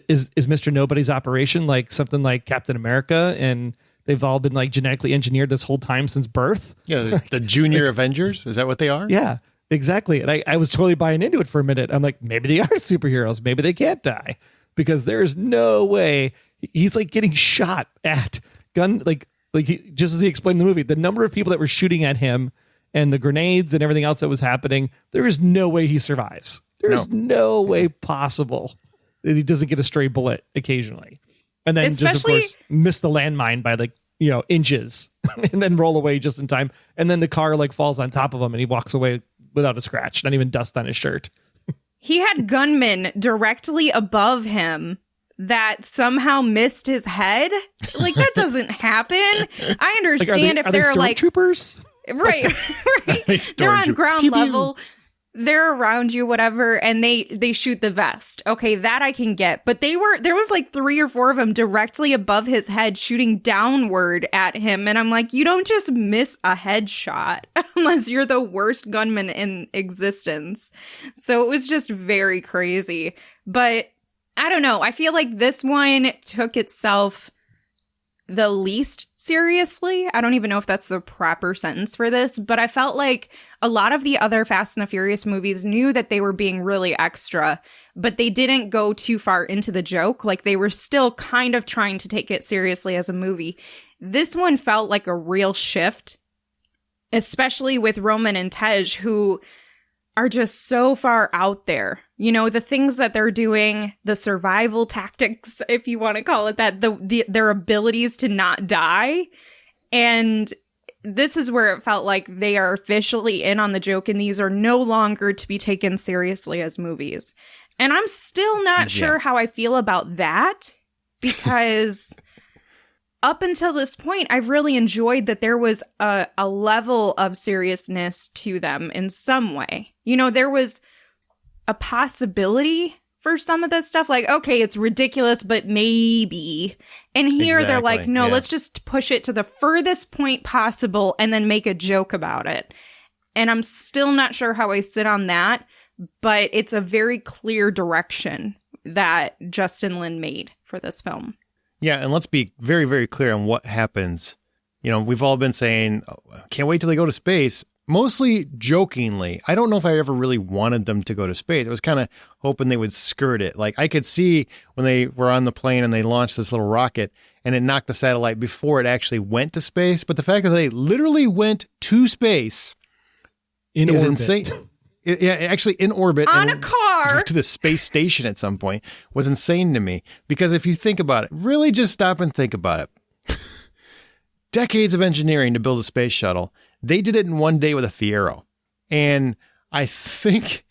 Is Mr. Nobody's operation like something like Captain America and they've all been like genetically engineered this whole time since birth? Yeah, the Junior Avengers. Is that what they are? Yeah, exactly. And I was totally buying into it for a minute. I'm like, maybe they are superheroes. Maybe they can't die because there's no way he's like getting shot at like just as he explained in the movie, the number of people that were shooting at him and the grenades and everything else that was happening. There is no way he survives. There's no way possible that he doesn't get a stray bullet occasionally. And then just, of course, miss the landmine by like, you know, inches and then roll away just in time. And then the car like falls on top of him and he walks away without a scratch, not even dust on his shirt. He had gunmen directly above him that somehow missed his head. Like, that doesn't happen. I understand are they if they're like troopers. Right. They're on ground level. they're around you, whatever, and they shoot the vest. Okay, that I can get. But there was like 3 or 4 of them directly above his head shooting downward at him. And I'm like, you don't just miss a headshot unless you're the worst gunman in existence. So it was just very crazy. But I don't know. I feel like this one took itself the least seriously. I don't even know if that's the proper sentence for this, but I felt like a lot of the other Fast and the Furious movies knew that they were being really extra, but they didn't go too far into the joke. Like they were still kind of trying to take it seriously as a movie. This one felt like a real shift, especially with Roman and Tej, who are just so far out there. You know, the things that they're doing, the survival tactics, if you want to call it that, their abilities to not die. And this is where it felt like they are officially in on the joke, and these are no longer to be taken seriously as movies. And I'm still not sure how I feel about that, because up until this point, I've really enjoyed that there was a level of seriousness to them in some way. You know, there was a possibility for some of this stuff. Like, okay, it's ridiculous, but maybe. And here they're like, no, let's just push it to the furthest point possible and then make a joke about it. And I'm still not sure how I sit on that, but it's a very clear direction that Justin Lin made for this film. Yeah, and let's be very, very clear on what happens. You know, we've all been saying, oh, can't wait till they go to space, mostly jokingly. I don't know if I ever really wanted them to go to space. I was kind of hoping they would skirt it. Like, I could see when they were on the plane and they launched this little rocket and it knocked the satellite before it actually went to space. But the fact that they literally went to space is orbit. Insane. Yeah, actually in orbit. On a car. To the space station at some point was insane to me. Because if you think about it, really just stop and think about it. Decades of engineering to build a space shuttle. They did it in one day with a Fiero. And I think,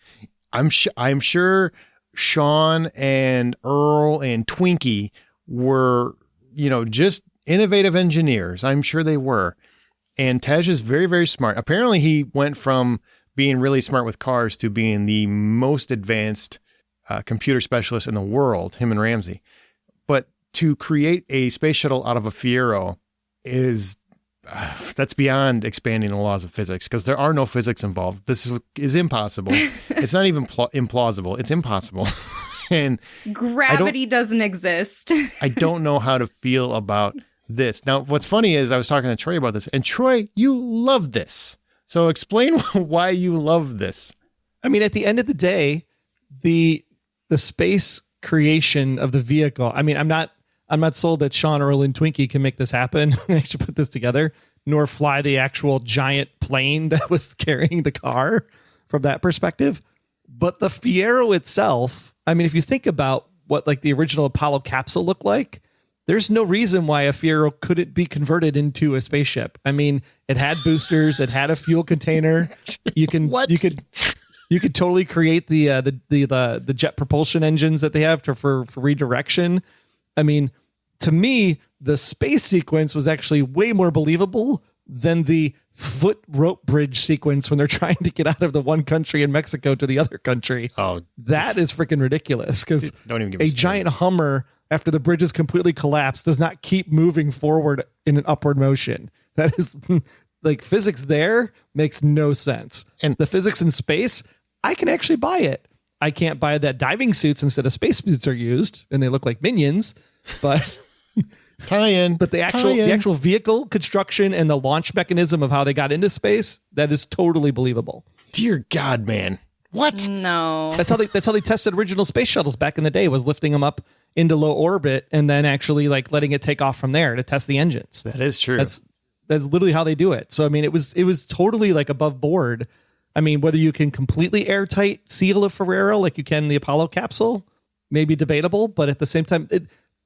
I'm sure Sean and Earl and Twinkie were, you know, just innovative engineers. I'm sure they were. And Tej is very, very smart. Apparently he went from being really smart with cars to being the most advanced computer specialist in the world, him and Ramsey. But to create a space shuttle out of a Fiero is, that's beyond expanding the laws of physics, because there are no physics involved. This is impossible. It's not even implausible. It's impossible. And gravity doesn't exist. I don't know how to feel about this. Now, what's funny is I was talking to Troy about this, and Troy, you love this. So explain why you love this. I mean, at the end of the day, the space creation of the vehicle. I mean, I'm not sold that Sean, Earl, and Twinkie can make this happen and actually put this together, nor fly the actual giant plane that was carrying the car from that perspective. But the Fiero itself, I mean, if you think about what like the original Apollo capsule looked like, there's no reason why a Fiero couldn't be converted into a spaceship. I mean, it had boosters, it had a fuel container. You can you could totally create the jet propulsion engines that they have for redirection. I mean, to me, the space sequence was actually way more believable than the foot rope bridge sequence when they're trying to get out of the one country in Mexico to the other country. Oh, that is freaking ridiculous, because a giant Hummer, after the bridge is completely collapsed, does not keep moving forward in an upward motion. That is like, physics there makes no sense. And the physics in space, I can actually buy it. I can't buy that diving suits instead of space suits are used and they look like minions, but tie-in. But the actual vehicle construction and the launch mechanism of how they got into space, that is totally believable. Dear God, man. What? No. That's how they tested original space shuttles back in the day, was lifting them up into low orbit and then actually like letting it take off from there to test the engines. That is true. That's literally how they do it. So I mean, it was totally like above board. I mean, whether you can completely airtight seal a Ferrero like you can in the Apollo capsule, maybe debatable, but at the same time,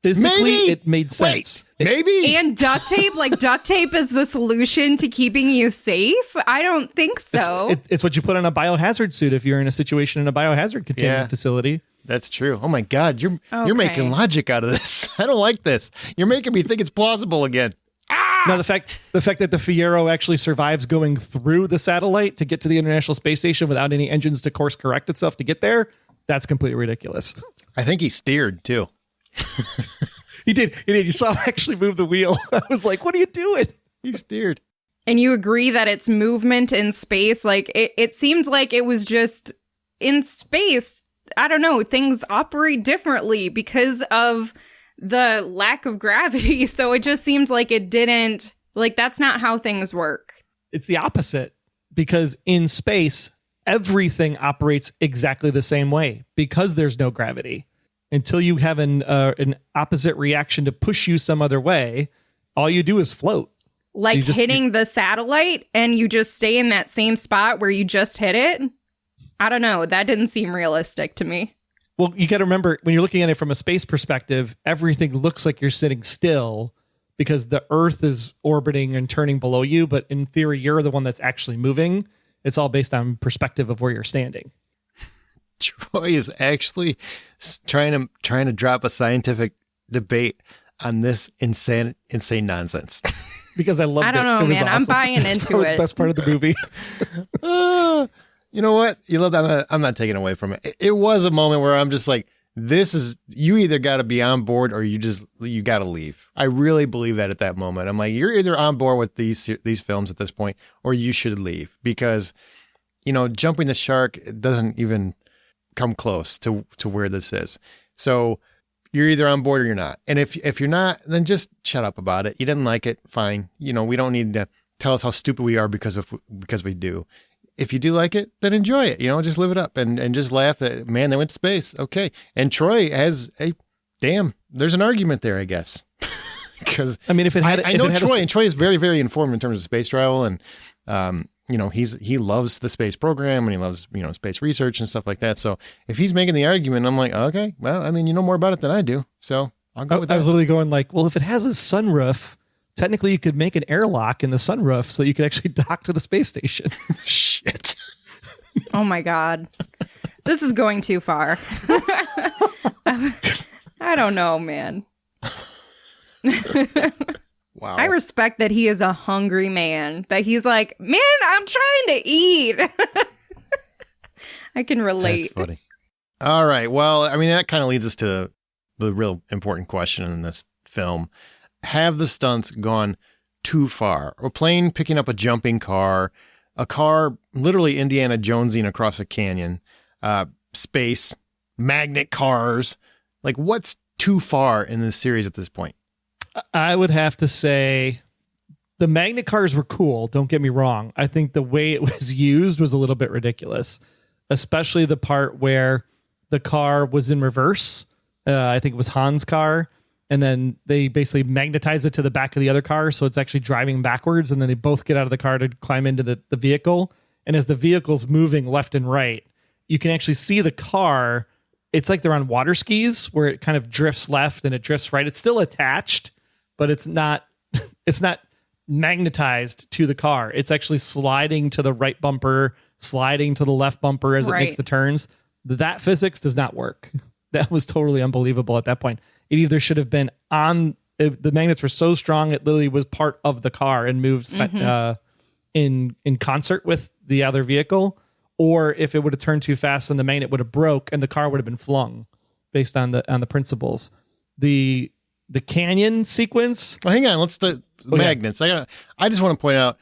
physically it made sense. Maybe. And duct tape, like duct tape is the solution to keeping you safe? I don't think so. It's what you put on a biohazard suit if you're in a situation in a biohazard containment facility. That's true. Oh my God, you're making logic out of this. I don't like this. You're making me think it's plausible again. Ah! Now, the fact that the Fiero actually survives going through the satellite to get to the International Space Station without any engines to course correct itself to get there, that's completely ridiculous. I think he steered too. He did. You saw him actually move the wheel. I was like, what are you doing? He steered. And you agree that it's movement in space? Like, it seemed like it was just in space. I don't know. Things operate differently because of the lack of gravity. So it just seems like it didn't, like, that's not how things work. It's the opposite, because in space, everything operates exactly the same way because there's no gravity. Until you have an opposite reaction to push you some other way, all you do is float. Like hitting the satellite and you just stay in that same spot where you just hit it? I don't know. That didn't seem realistic to me. Well, you got to remember, when you're looking at it from a space perspective, everything looks like you're sitting still because the Earth is orbiting and turning below you. But in theory, you're the one that's actually moving. It's all based on perspective of where you're standing. Troy is actually trying to drop a scientific debate on this insane nonsense. Because I loved it. I don't know, it was man. awesome. I'm buying into it. The best part of the movie. You know what? You love that. I'm not taking away from it. It was a moment where I'm just like, this is, you either got to be on board or you got to leave. I really believe that at that moment. I'm like, you're either on board with these films at this point or you should leave, because, jumping the shark doesn't even come close to where this is. So you're either on board or you're not. And if you're not, then just shut up about it. You didn't like it, fine. We don't need to tell us how stupid we are because we do. If you do like it, then enjoy it. Just live it up and just laugh that, man, they went to space. Okay. And Troy has there's an argument there, I guess. Because I mean, I know Troy, and Troy is very, very informed in terms of space travel, and he loves the space program and he loves space research and stuff like that. So if he's making the argument, I'm like, okay, well, I mean, you know more about it than I do, so I'll go with that. I was literally going like, well, if it has a sunroof, technically you could make an airlock in the sunroof so you could actually dock to the space station. Shit. Oh my God. This is going too far. I don't know, man. Wow. I respect that he is a hungry man. That he's like, man, I'm trying to eat. I can relate. That's funny. All right. Well, I mean, that kind of leads us to the real important question in this film. Have the stunts gone too far? A plane picking up a jumping car, a car literally Indiana Jonesing across a canyon, space, magnet cars. Like, what's too far in this series at this point? I would have to say the magnet cars were cool. Don't get me wrong. I think the way it was used was a little bit ridiculous, especially the part where the car was in reverse. I think it was Han's car. And then they basically magnetize it to the back of the other car. So it's actually driving backwards. And then they both get out of the car to climb into the vehicle. And as the vehicle's moving left and right, you can actually see the car. It's like they're on water skis where it kind of drifts left and it drifts right. It's still attached, but it's not magnetized to the car. It's actually sliding to the right bumper, sliding to the left bumper as it makes the turns. That physics does not work. That was totally unbelievable at that point. It either should have been on, the magnets were so strong it literally was part of the car and moved in concert with the other vehicle, or if it would have turned too fast and the magnet would have broke and the car would have been flung based on the principles. The canyon sequence. Well, hang on. Let's the magnets. Yeah. I just want to point out,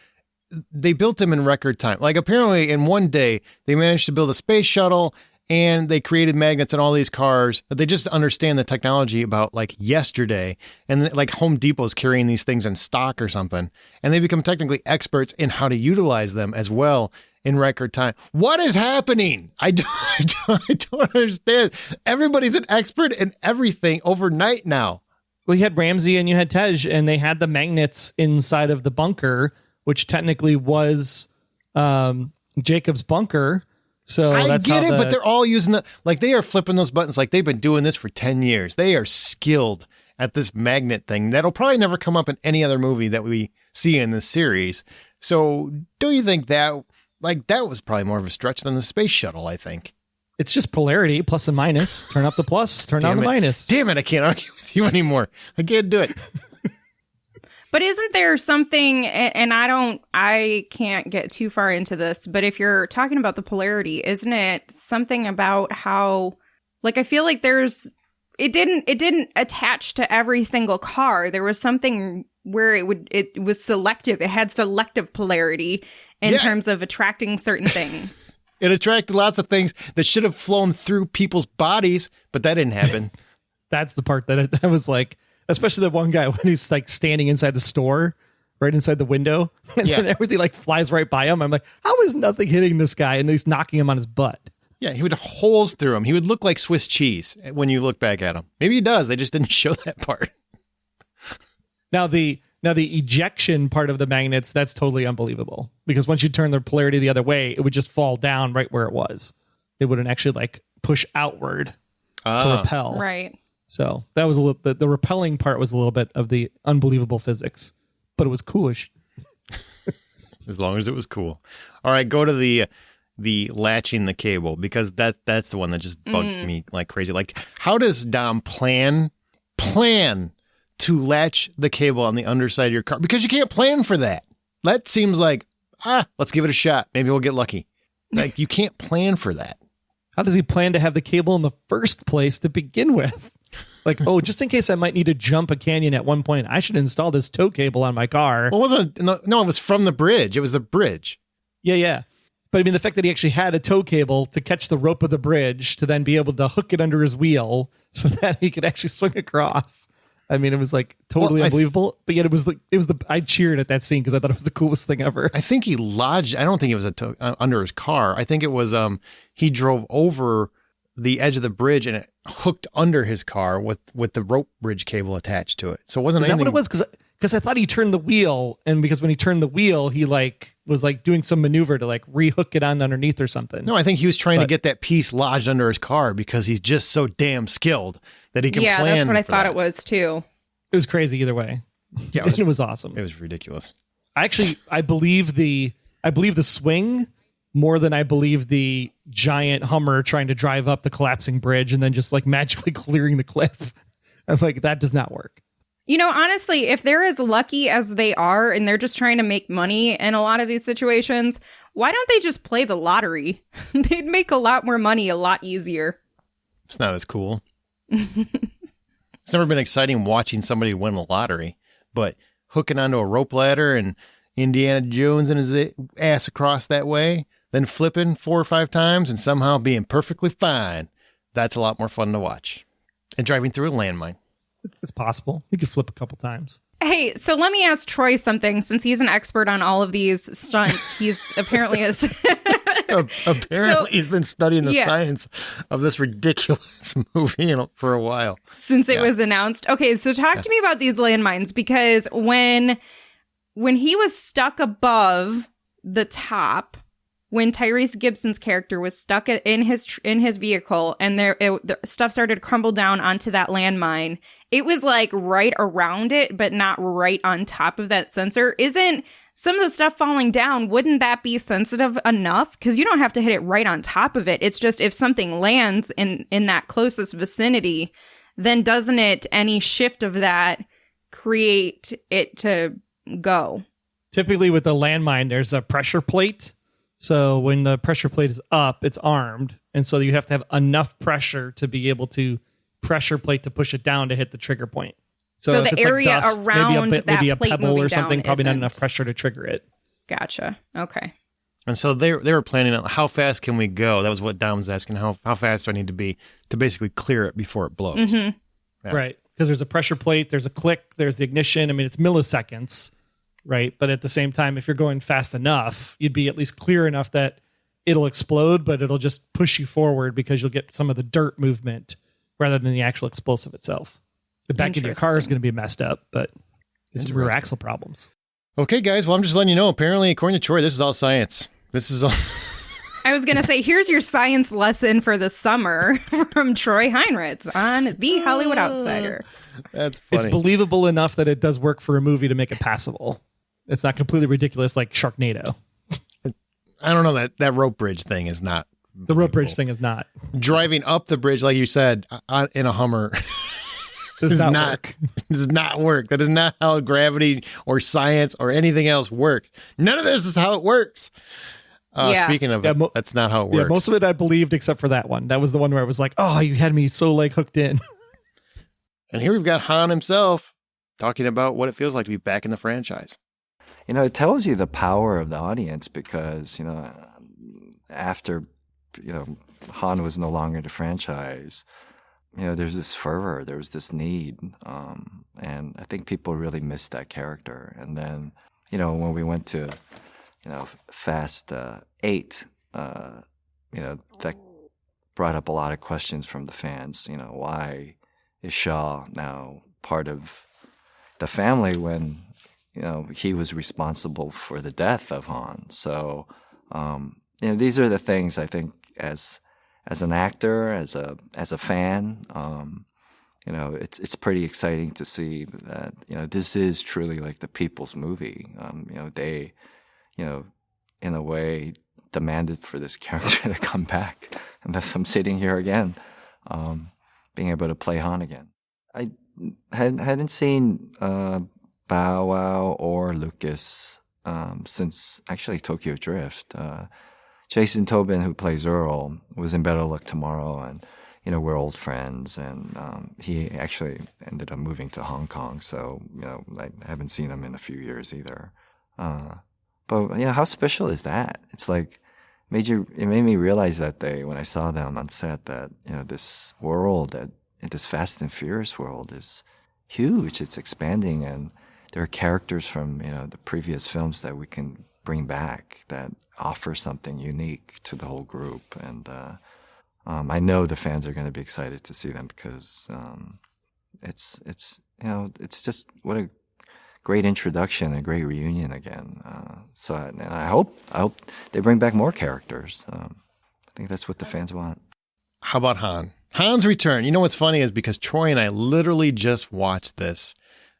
they built them in record time. Like, apparently in one day they managed to build a space shuttle and they created magnets in all these cars, but they just understand the technology about like yesterday, and like Home Depot is carrying these things in stock or something, and they become technically experts in how to utilize them as well in record time. What is happening? I don't understand. Everybody's an expert in everything overnight now. Well, you had Ramsey and you had Tej, and they had the magnets inside of the bunker, which technically was Jakob's bunker. So I get it, but they're all using they are flipping those buttons like they've been doing this for 10 years. They are skilled at this magnet thing. That'll probably never come up in any other movie that we see in this series. So don't you think that was probably more of a stretch than the space shuttle, I think. It's just polarity, plus and minus. Turn up the plus, turn down the minus. Damn it, I can't argue with you anymore. I can't do it. But isn't there something, and I can't get too far into this, but if you're talking about the polarity, isn't it something about how, like, I feel like it didn't attach to every single car. There was something where it was selective. It had selective polarity in terms of attracting certain things. It attracted lots of things that should have flown through people's bodies, but that didn't happen. That's the part that I was like, especially the one guy when he's like standing inside the store, right inside the window, and then everything like flies right by him. I'm like, how is nothing hitting this guy? And he's knocking him on his butt. Yeah, he would have holes through him. He would look like Swiss cheese when you look back at him. Maybe he does. They just didn't show that part. Now the ejection part of the magnets, that's totally unbelievable. Because once you turn the polarity the other way, it would just fall down right where it was. It wouldn't actually like push outward to repel. Right. So that was a little, the repelling part was a little bit of the unbelievable physics, but it was coolish. As long as it was cool. All right, go to the latching the cable, because that's the one that just bugged me like crazy. Like, how does Dom plan to latch the cable on the underside of your car? Because you can't plan for that. That seems like, let's give it a shot. Maybe we'll get lucky. Like, you can't plan for that. How does he plan to have the cable in the first place to begin with? Like, just in case I might need to jump a canyon at one point, I should install this tow cable on my car. Well, it was from the bridge. It was the bridge. Yeah. But I mean, the fact that he actually had a tow cable to catch the rope of the bridge to then be able to hook it under his wheel so that he could actually swing across. I mean, it was like totally unbelievable, but yet I cheered at that scene because I thought it was the coolest thing ever. I think he lodged, I don't think it was under his car. I think it was, he drove over the edge of the bridge and it hooked under his car with the rope bridge cable attached to it. So it wasn't Is that anything. what it was? Because I thought he turned the wheel, and because when he turned the wheel, he was doing some maneuver to rehook it on underneath or something. No, I think he was trying to get that piece lodged under his car because he's just so damn skilled that he can plan. Yeah, that's what I thought it was too. It was crazy either way. Yeah, it was awesome. It was ridiculous. I believe the swing more than I believe the giant Hummer trying to drive up the collapsing bridge and then just magically clearing the cliff. I'm like, that does not work. You know, honestly, if they're as lucky as they are and they're just trying to make money in a lot of these situations, why don't they just play the lottery? They'd make a lot more money a lot easier. It's not as cool. It's never been exciting watching somebody win the lottery, but hooking onto a rope ladder and Indiana Jones and his ass across that way, then flipping 4 or 5 times and somehow being perfectly fine, that's a lot more fun to watch. And driving through a landmine. It's possible. You could flip a couple times. Hey, so let me ask Troy something. Since he's an expert on all of these stunts, he's apparently he's been studying the science of this ridiculous movie for a while. Since it was announced. Okay, so talk to me about these landmines, because when he was stuck above the top, when Tyrese Gibson's character was stuck in his vehicle and the stuff started to crumble down onto that landmine, it was right around it, but not right on top of that sensor. Isn't some of the stuff falling down, wouldn't that be sensitive enough? Because you don't have to hit it right on top of it. It's just if something lands in that closest vicinity, then doesn't it, any shift of that, create it to go? Typically with a landmine, there's a pressure plate. So when the pressure plate is up, it's armed. And so you have to have enough pressure to be able to pressure plate to push it down to hit the trigger point. So if the it's area dust, around maybe a plate pebble or something, down probably not isn't. enough pressure to trigger it. Gotcha. Okay. And so they were planning on how fast can we go? That was what Dom was asking. How fast do I need to be to basically clear it before it blows? Mm-hmm. Yeah. Right. Because there's a pressure plate, there's a click, there's the ignition. I mean, it's milliseconds, right? But at the same time, if you're going fast enough, you'd be at least clear enough that it'll explode, but it'll just push you forward because you'll get some of the dirt movement rather than the actual explosive itself. The back of your car is going to be messed up, but it's rear axle problems. Okay, guys. Well, I'm just letting you know. Apparently, according to Troy, this is all science. This is all. I was going to say, here's your science lesson for the summer from Troy Heinrichs on The Hollywood Outsider. That's funny. It's believable enough that it does work for a movie to make it passable. It's not completely ridiculous like Sharknado. I don't know, that rope bridge thing is not. The rope bridge thing is not. Driving up the bridge, like you said, in a Hummer. Does not work. Does not work. That is not how gravity or science or anything else works. None of this is how it works. Speaking of it, that's not how it works. Yeah, most of it I believed except for that one. That was the one where I was like, oh, you had me so like hooked in. And here we've got Han himself talking about what it feels like to be back in the franchise. You know, it tells you the power of the audience because, you know, after, you know, Han was no longer the franchise, you know, there's this fervor, there was this need. And I think people really missed that character. And then, you know, when we went to, you know, Fast 8, you know, that brought up a lot of questions from the fans. You know, why is Shaw now part of the family when, you know, he was responsible for the death of Han? So, you know, these are the things I think as an actor, as a fan, you know, it's pretty exciting to see that, you know, this is truly like the people's movie. You know, they, you know, in a way demanded for this character to come back. And thus I'm sitting here again, being able to play Han again. I hadn't seen Bow Wow or Lucas since actually Tokyo Drift. Jason Tobin, who plays Earl, was in Better Luck Tomorrow, and you know we're old friends. And he actually ended up moving to Hong Kong, so you know I haven't seen him in a few years either. But you know how special is that? It's like it made me realize that day when I saw them on set that you know this world, that this Fast and Furious world is huge. It's expanding, and there are characters from you know the previous films that we can bring back that offer something unique to the whole group. And I know the fans are going to be excited to see them because it's you know it's just what a great introduction and a great reunion again. So I hope they bring back more characters. I think that's what the fans want. How about Han? Han's return. You know what's funny is because Troy and I literally just watched this.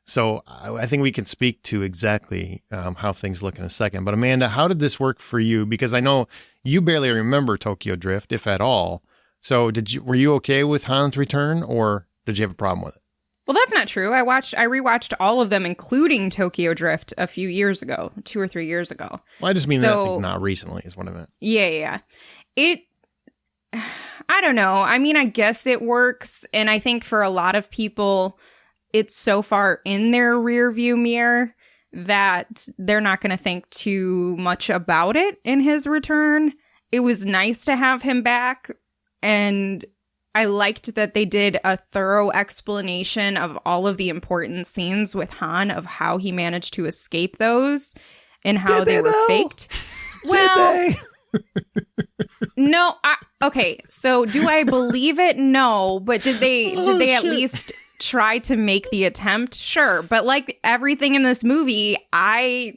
So I think we can speak to exactly how things look in a second. But Amanda, how did this work for you? Because I know you barely remember Tokyo Drift, if at all. So were you okay with Han's return, or did you have a problem with it? Well, that's not true. I rewatched all of them, including Tokyo Drift, a few years ago, 2 or 3 years ago. Well, I just mean that like, not recently is what I meant. Yeah. I don't know. I mean, I guess it works. And I think for a lot of people, it's so far in their rear view mirror that they're not going to think too much about it in his return. It was nice to have him back. And I liked that they did a thorough explanation of all of the important scenes with Han, of how he managed to escape those and how they were faked. Well, no. Okay. So do I believe it? No. But did they at least try to make the attempt? Sure. But like everything in this movie, I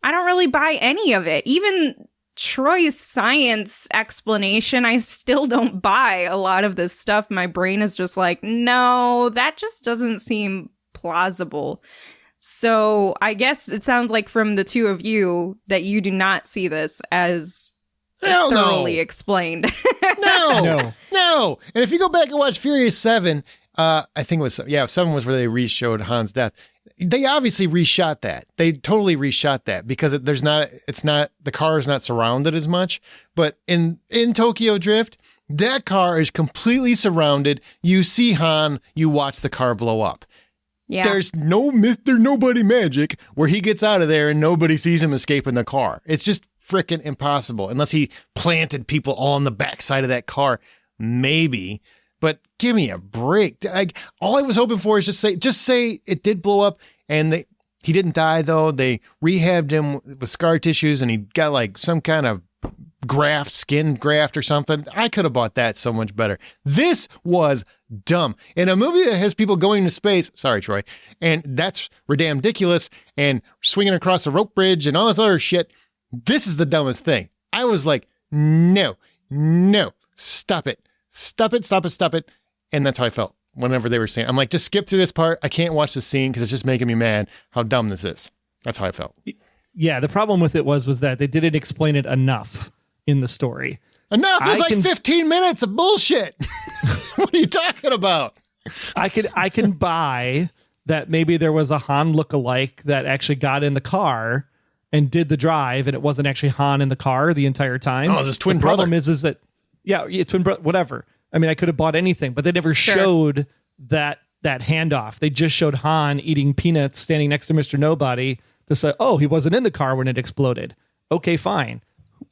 don't really buy any of it. Even Troy's science explanation, I still don't buy a lot of this stuff. My brain is just like, no, that just doesn't seem plausible. So I guess it sounds like from the two of you that you do not see this as thoroughly explained. No. And if you go back and watch Furious 7, I think it was, 7 was where they re-showed Han's death. They obviously reshot that. They totally reshot that because the car is not surrounded as much. But in Tokyo Drift, that car is completely surrounded. You see Han, you watch the car blow up. Yeah. There's no Mr. Nobody magic where he gets out of there and nobody sees him escaping the car. It's just freaking impossible unless he planted people all on the backside of that car. Maybe. But give me a break. All I was hoping for is just say it did blow up and he didn't die though. They rehabbed him with scar tissues and he got like some kind of skin graft or something. I could have bought that so much better. This was dumb. In a movie that has people going to space, sorry, Troy, and that's ridiculous, and swinging across a rope bridge and all this other shit, this is the dumbest thing. I was like, no, stop it. And that's how I felt whenever they were saying, I'm like, just skip through this part. I can't watch the scene because it's just making me mad how dumb this is. That's how I felt. Yeah, the problem with it was that they didn't explain it enough in the story. Enough? It was 15 minutes of bullshit. What are you talking about? I can buy that maybe there was a Han lookalike that actually got in the car and did the drive, and it wasn't actually Han in the car the entire time. Oh, it was his twin the brother. problem is that twin brother, whatever. I mean, I could have bought anything, but they never showed that handoff. They just showed Han eating peanuts, standing next to Mr. Nobody to say, "Oh, he wasn't in the car when it exploded." Okay, fine,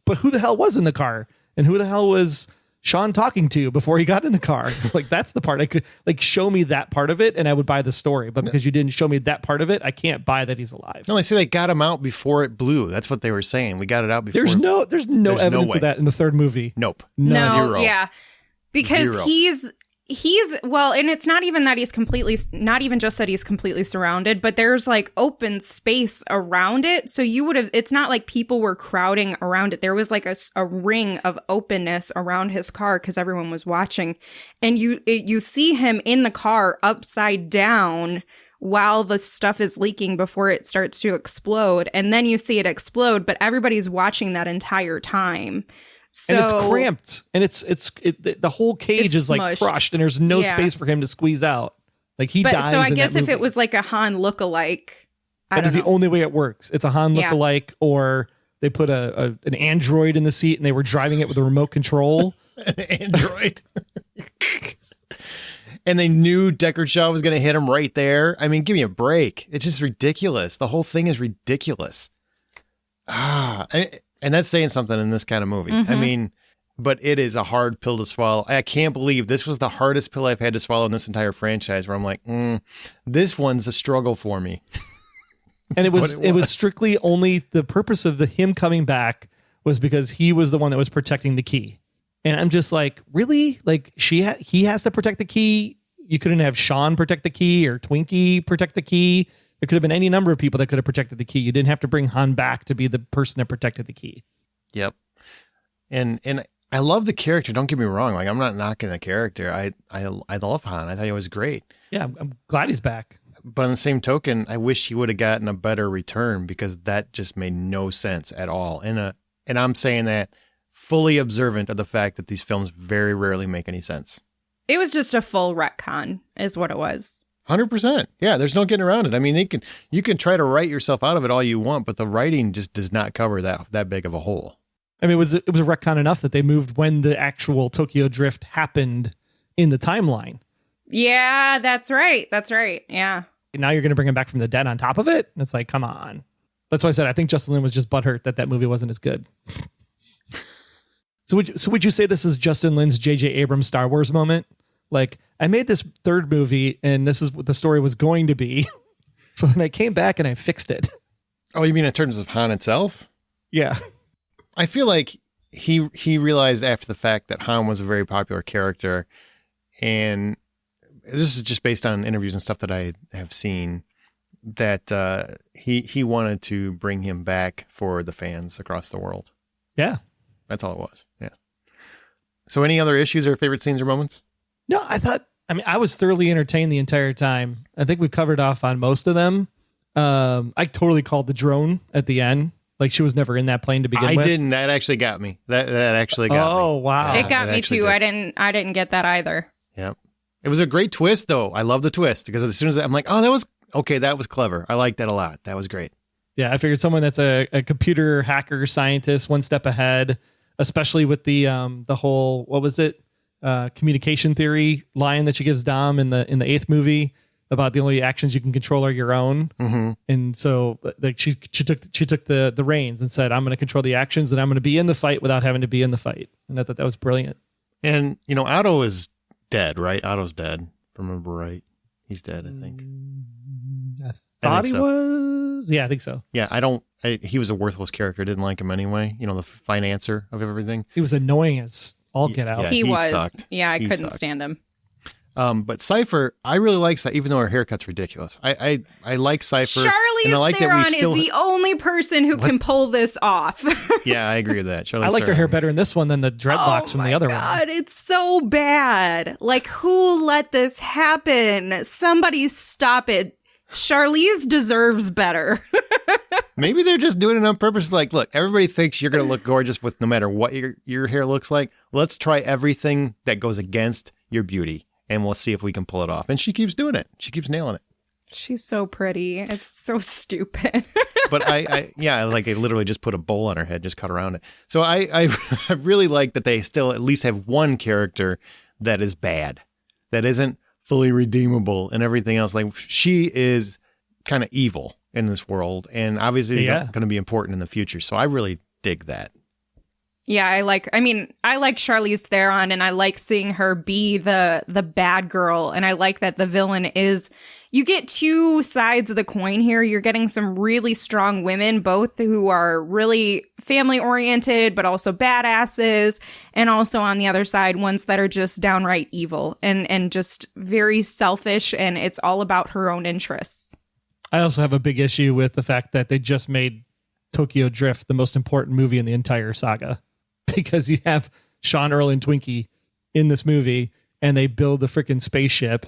but who the hell was in the car, and who the hell was Sean talking to before he got in the car? Like, that's the part I could, like, show me that part of it and I would buy the story. But because you didn't show me that part of it, I can't buy that he's alive. No, they say they got him out before it blew. That's what they were saying. We got it out before. There's no evidence way. of that in the third movie. Nope. No, Zero. yeah. Because Zero. he's well, and it's not even that not even just that he's completely surrounded, but there's like open space around it. So it's not like people were crowding around it. There was like a ring of openness around his car because everyone was watching. And you see him in the car upside down while the stuff is leaking before it starts to explode. And then you see it explode, but everybody's watching that entire time. So, and it's cramped, and the whole cage is like smushed. crushed, and there's no space for him to squeeze out. Like he dies. So I in guess that if it movie. was like a Han lookalike, that is the only way it works. It's a Han Yeah. lookalike, or they put an android in the seat and they were driving it with a remote control. An android. And they knew Deckard Shaw was going to hit him right there. I mean, give me a break. It's just ridiculous. The whole thing is ridiculous. And that's saying something in this kind of movie. Mm-hmm. I mean, but it is a hard pill to swallow. I can't believe this was the hardest pill I've had to swallow in this entire franchise, where I'm like, this one's a struggle for me. And it was strictly only the purpose of him coming back was because he was the one that was protecting the key. And I'm just like, really? Like he has to protect the key. You couldn't have Sean protect the key or Twinkie protect the key. There could have been any number of people that could have protected the key. You didn't have to bring Han back to be the person that protected the key. Yep. And I love the character. Don't get me wrong. Like, I'm not knocking the character. I love Han. I thought he was great. Yeah, I'm glad he's back. But on the same token, I wish he would have gotten a better return, because that just made no sense at all. And I'm saying that fully observant of the fact that these films very rarely make any sense. it was just a full retcon, is what it was. 100%. Yeah, there's no getting around it. I mean, you can try to write yourself out of it all you want, but the writing just does not cover that big of a hole. I mean, it was a retcon enough that they moved when the actual Tokyo Drift happened in the timeline. Yeah, that's right. That's right. Yeah. Now you're going to bring him back from the dead on top of it? And it's like, come on. That's why I said I think Justin Lin was just butthurt that movie wasn't as good. So would you say this is Justin Lin's J.J. Abrams Star Wars moment? Like, I made this third movie, and this is what the story was going to be. So then I came back and I fixed it. Oh, you mean in terms of Han itself? Yeah. I feel like he realized after the fact that Han was a very popular character, and this is just based on interviews and stuff that I have seen, that he wanted to bring him back for the fans across the world. Yeah. That's all it was. Yeah. So any other issues or favorite scenes or moments? No, I was thoroughly entertained the entire time. I think we covered off on most of them. I totally called the drone at the end. Like, she was never in that plane to begin with. I didn't. That actually got me. That actually got me. Oh, wow. Yeah, It got me actually too. did. I didn't get that either. Yeah. It was a great twist, though. I love the twist, because as soon as I'm like, oh, that was clever. I like that a lot. That was great. Yeah, I figured someone that's a computer hacker scientist, one step ahead, especially with the whole, what was it? Communication theory line that she gives Dom in the 8th movie about the only actions you can control are your own. Mm-hmm. And so like she took the reins and said, I'm going to control the actions and I'm going to be in the fight without having to be in the fight. And I thought that was brilliant. And, Otto is dead, right? Otto's dead, if I remember right. He's dead, I think. I thought he so. was. Yeah, I think so. Yeah, he was a worthless character. I didn't like him anyway. The financer of everything. He was annoying as all get out. Yeah, he was. sucked. Yeah, I couldn't sucked. stand him. But Cypher, I really like Cypher, even though her haircut's ridiculous. I like Cypher. Charlize and I like Theron that we still, is the only person who can pull this off. Yeah, I agree with that. I liked her hair better in this one than the dreadlocks from the other one. God, it's so bad. Like, who let this happen? Somebody stop it. Charlize deserves better. Maybe they're just doing it on purpose. Like, look, everybody thinks you're going to look gorgeous with no matter what your hair looks like. Let's try everything that goes against your beauty. and we'll see if we can pull it off. And she keeps doing it. She keeps nailing it. She's so pretty. It's so stupid. But I literally just put a bowl on her head, just cut around it. So I really like that they still at least have one character that is bad, that isn't fully redeemable and everything else. Like, she is kind of evil in this world, and obviously going to be important in the future. So I really dig that. Yeah, I like Charlize Theron, and I like seeing her be the bad girl. And I like that the villain is, you get two sides of the coin here. You're getting some really strong women, both who are really family oriented, but also badasses. And also on the other side, ones that are just downright evil and just very selfish. And it's all about her own interests. I also have a big issue with the fact that they just made Tokyo Drift the most important movie in the entire saga. Because you have Sean, Earl, and Twinkie in this movie, and they build the freaking spaceship.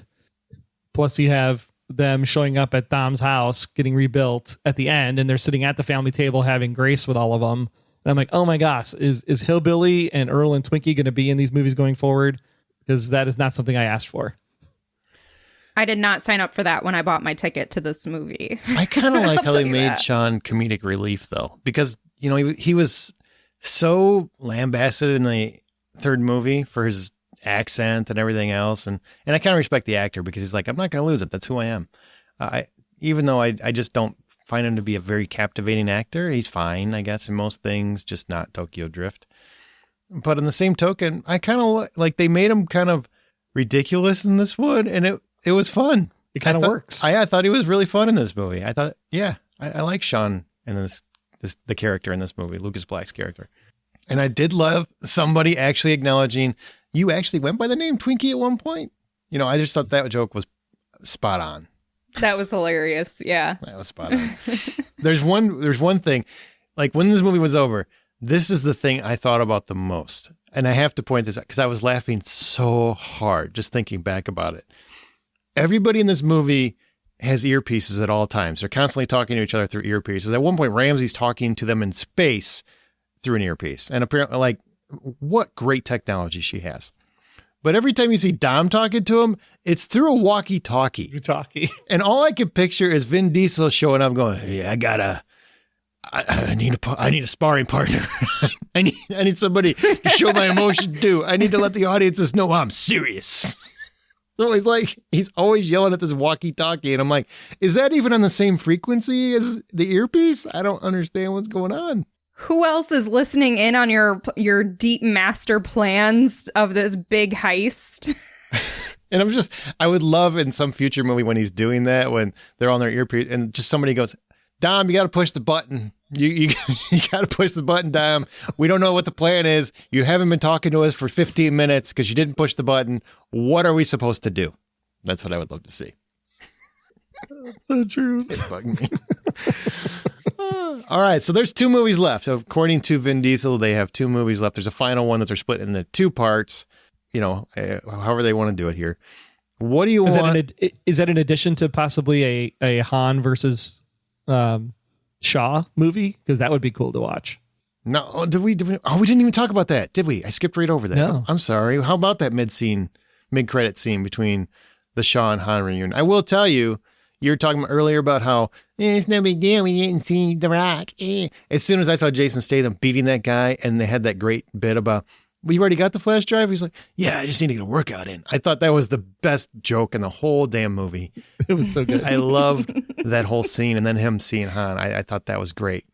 Plus, you have them showing up at Dom's house, getting rebuilt at the end, and they're sitting at the family table having grace with all of them. And I'm like, oh my gosh, is Hillbilly and Earl and Twinkie going to be in these movies going forward? Because that is not something I asked for. I did not sign up for that when I bought my ticket to this movie. I kind of like how they made Sean comedic relief, though, because, you know, he was so lambasted in the third movie for his accent and everything else. And I kind of respect the actor because he's like, I'm not going to lose it. That's who I am. Even though I just don't find him to be a very captivating actor. He's fine, I guess, in most things, just not Tokyo Drift. But in the same token, I kind of like they made him kind of ridiculous in this one. And it was fun. It kind of works. I thought he was really fun in this movie. I thought, I like Sean in the character in this movie, Lucas Black's character. And I did love somebody actually acknowledging, you actually went by the name Twinkie at one point. You know, I just thought that joke was spot on. That was hilarious. Yeah. That was spot on. There's one thing, like when this movie was over, this is the thing I thought about the most. And I have to point this out because I was laughing so hard just thinking back about it. Everybody in this movie has earpieces at all times. They're constantly talking to each other through earpieces. At one point, Ramsey's talking to them in space through an earpiece. And apparently, like, what great technology she has. But every time you see Dom talking to him, it's through a walkie-talkie. And all I can picture is Vin Diesel showing up going, hey, I need a sparring partner. I need somebody to show my emotion too. I need to let the audiences know I'm serious. So he's always yelling at this walkie-talkie, and I'm like, is that even on the same frequency as the earpiece? I don't understand what's going on. Who else is listening in on your deep master plans of this big heist? And I would love in some future movie when he's doing that, when they're on their earpiece, and just somebody goes, Dom, you got to push the button. You got to push the button, Dom. We don't know what the plan is. You haven't been talking to us for 15 minutes because you didn't push the button. What are we supposed to do? That's what I would love to see. That's so true. It bugged me. All right, so there's 2 movies left. According to Vin Diesel, they have 2 movies left. There's a final one that they're split into 2 parts. You know, however they want to do it here. What do you want? Is that in addition to possibly a Han versus Shaw movie? Because that would be cool to watch. No, did we? Oh, we didn't even talk about that, did we? I skipped right over that. No. I'm sorry. How about that mid-credit scene between the Shaw and Han reunion? I will tell you, you were talking earlier about how it's no big deal. We didn't see The Rock. As soon as I saw Jason Statham beating that guy, and they had that great bit about, well, you already got the flash drive? He's like, yeah, I just need to get a workout in. I thought that was the best joke in the whole damn movie. It was so good. I loved that whole scene, and then him seeing Han. I thought that was great.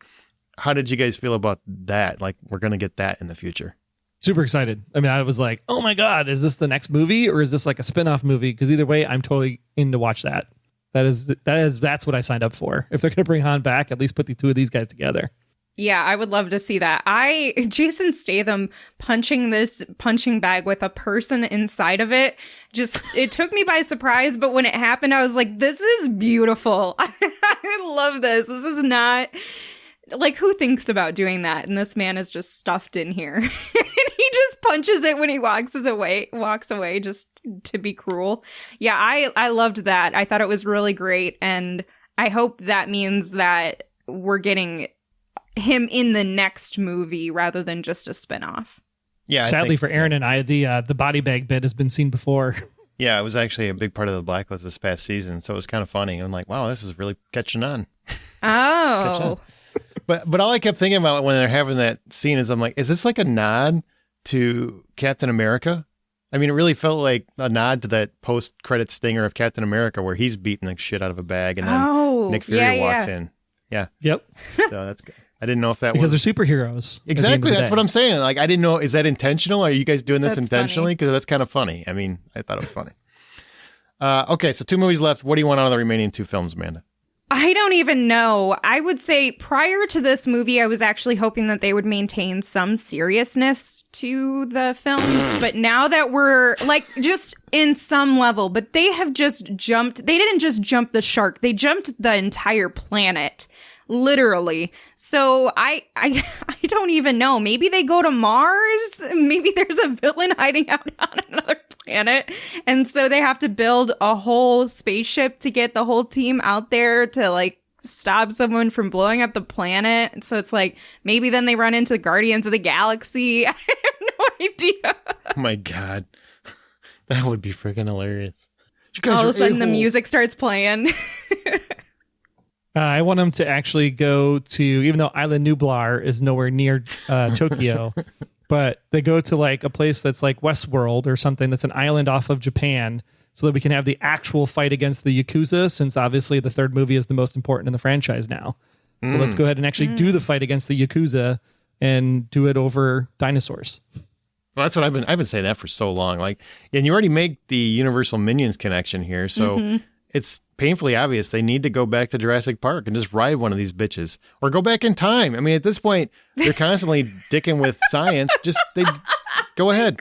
How did you guys feel about that? Like, we're going to get that in the future. Super excited. I mean, I was like, oh my God, is this the next movie or is this like a spin-off movie? Because either way, I'm totally in to watch that. That's what I signed up for. If they're going to bring Han back, at least put the 2 of these guys together. Yeah, I would love to see that. Jason Statham punching this punching bag with a person inside of it, it took me by surprise. But when it happened, I was like, this is beautiful. I love this. This is not like, who thinks about doing that? And this man is just stuffed in here. And he just punches it when he walks away just to be cruel. Yeah, I loved that. I thought it was really great. And I hope that means that we're getting him in the next movie rather than just a spinoff. Yeah. Sadly for Aaron and I, the body bag bit has been seen before. Yeah, it was actually a big part of the Blacklist this past season, so it was kind of funny. I'm like, wow, this is really catching on. Oh. But all I kept thinking about when they're having that scene is I'm like, is this like a nod to Captain America? I mean, it really felt like a nod to that post-credit stinger of Captain America where he's beating the shit out of a bag and then Nick Fury walks in. Yeah. Yep. So that's good. I didn't know if that because was... they're superheroes. Exactly. That's what I'm saying. Like, I didn't know. Is that intentional? Are you guys doing this intentionally? Because that's kind of funny. I mean, I thought it was funny. Okay, so 2 movies left. What do you want out of the remaining 2 films, Amanda? I don't even know. I would say prior to this movie, I was actually hoping that they would maintain some seriousness to the films. But now that we're like just in some level, but they have just jumped. They didn't just jump the shark. They jumped the entire planet. Literally. So I don't even know. Maybe they go to Mars. Maybe there's a villain hiding out on another planet. And so they have to build a whole spaceship to get the whole team out there to like stop someone from blowing up the planet. So it's like maybe then they run into the Guardians of the Galaxy. I have no idea. Oh my God. That would be freaking hilarious. All of a sudden the music starts playing. I want them to actually go to, even though Island Nublar is nowhere near Tokyo, but they go to like a place that's like Westworld or something that's an island off of Japan so that we can have the actual fight against the Yakuza, since obviously the 3rd movie is the most important in the franchise now. So let's go ahead and actually do the fight against the Yakuza and do it over dinosaurs. Well, that's what I've been saying that for so long. Like, and you already make the Universal Minions connection here, so it's painfully obvious they need to go back to Jurassic Park and just ride one of these bitches, or go back in time. I mean, at this point, they're constantly dicking with science. Just they go ahead.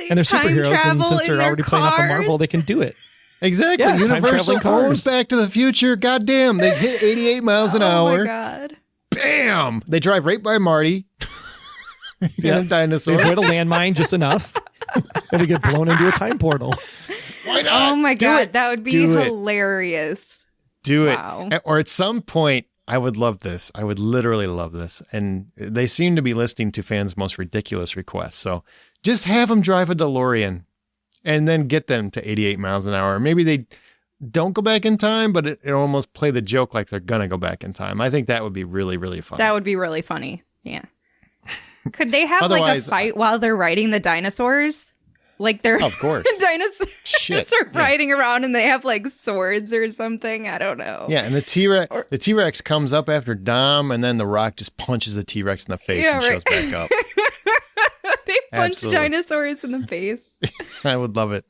And they're superheroes, and since they're already playing off of Marvel, they can do it. Exactly. Yeah, Universal owns Back to the Future. Goddamn, they hit 88 miles an hour. Oh my God. Bam! They drive right by Marty. Yeah. And dinosaur. They avoid a landmine just enough, and they get blown into a time portal. Why not? Oh my God, that would be Do it. hilarious. Do Wow. it. Or at some point, I would love this. I would literally love this. And they seem to be listening to fans' most ridiculous requests. So just have them drive a DeLorean and then get them to 88 miles an hour. Maybe they don't go back in time, but it almost play the joke like they're going to go back in time. I think that would be really, really fun. That would be really funny. Yeah. Could they have like a Otherwise, fight while they're riding the dinosaurs? Like they're Of course. dinosaurs Shit, are yeah. riding around and they have like swords or something. I don't know. Yeah, and the T-Rex comes up after Dom, and then The Rock just punches the T-Rex in the face and shows back up. They punch Absolutely. dinosaurs in the face. I would love it.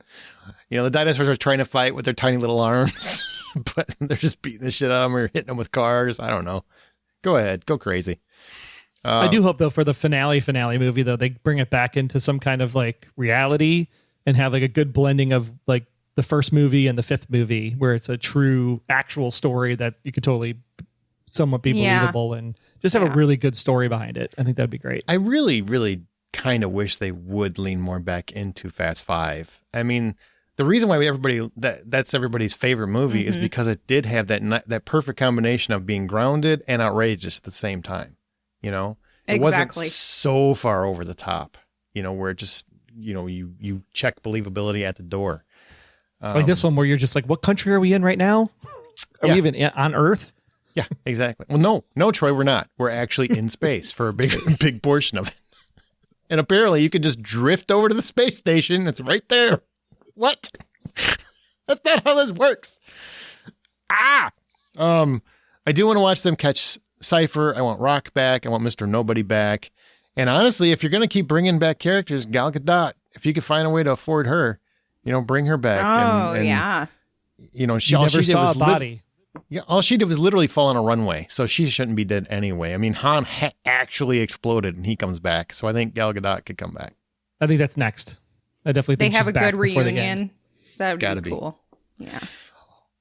You know, the dinosaurs are trying to fight with their tiny little arms, but they're just beating the shit out of them or hitting them with cars. I don't know. Go ahead. Go crazy. I do hope, though, for the finale movie, though, they bring it back into some kind of like reality and have like a good blending of like the first movie and the 5th movie, where it's a true actual story that you could totally somewhat be believable and just have a really good story behind it. I think that'd be great. I really, really kind of wish they would lean more back into Fast 5. I mean, the reason why that's everybody's favorite movie is because it did have that perfect combination of being grounded and outrageous at the same time. You know, it Exactly. wasn't so far over the top, you know, where it just, you know, you check believability at the door. Like this one where you're just like, what country are we in right now? Are we even on Earth? Yeah, exactly. Well, no, Troy, we're not. We're actually in space for a big portion of it. And apparently you can just drift over to the space station. It's right there. What? That's not how this works. I do want to watch them catch Cypher. I want Rock back. I want Mr. Nobody back. And honestly, if you're going to keep bringing back characters, Gal Gadot, if you could find a way to afford her, you know, bring her back. Oh, and, yeah. You know, You never saw a body. Yeah, all she did was literally fall on a runway, so she shouldn't be dead anyway. I mean, Han actually exploded, and he comes back, so I think Gal Gadot could come back. I think that's next. I definitely think They have she's a back good before the reunion. end. That would Gotta be be. cool. Yeah.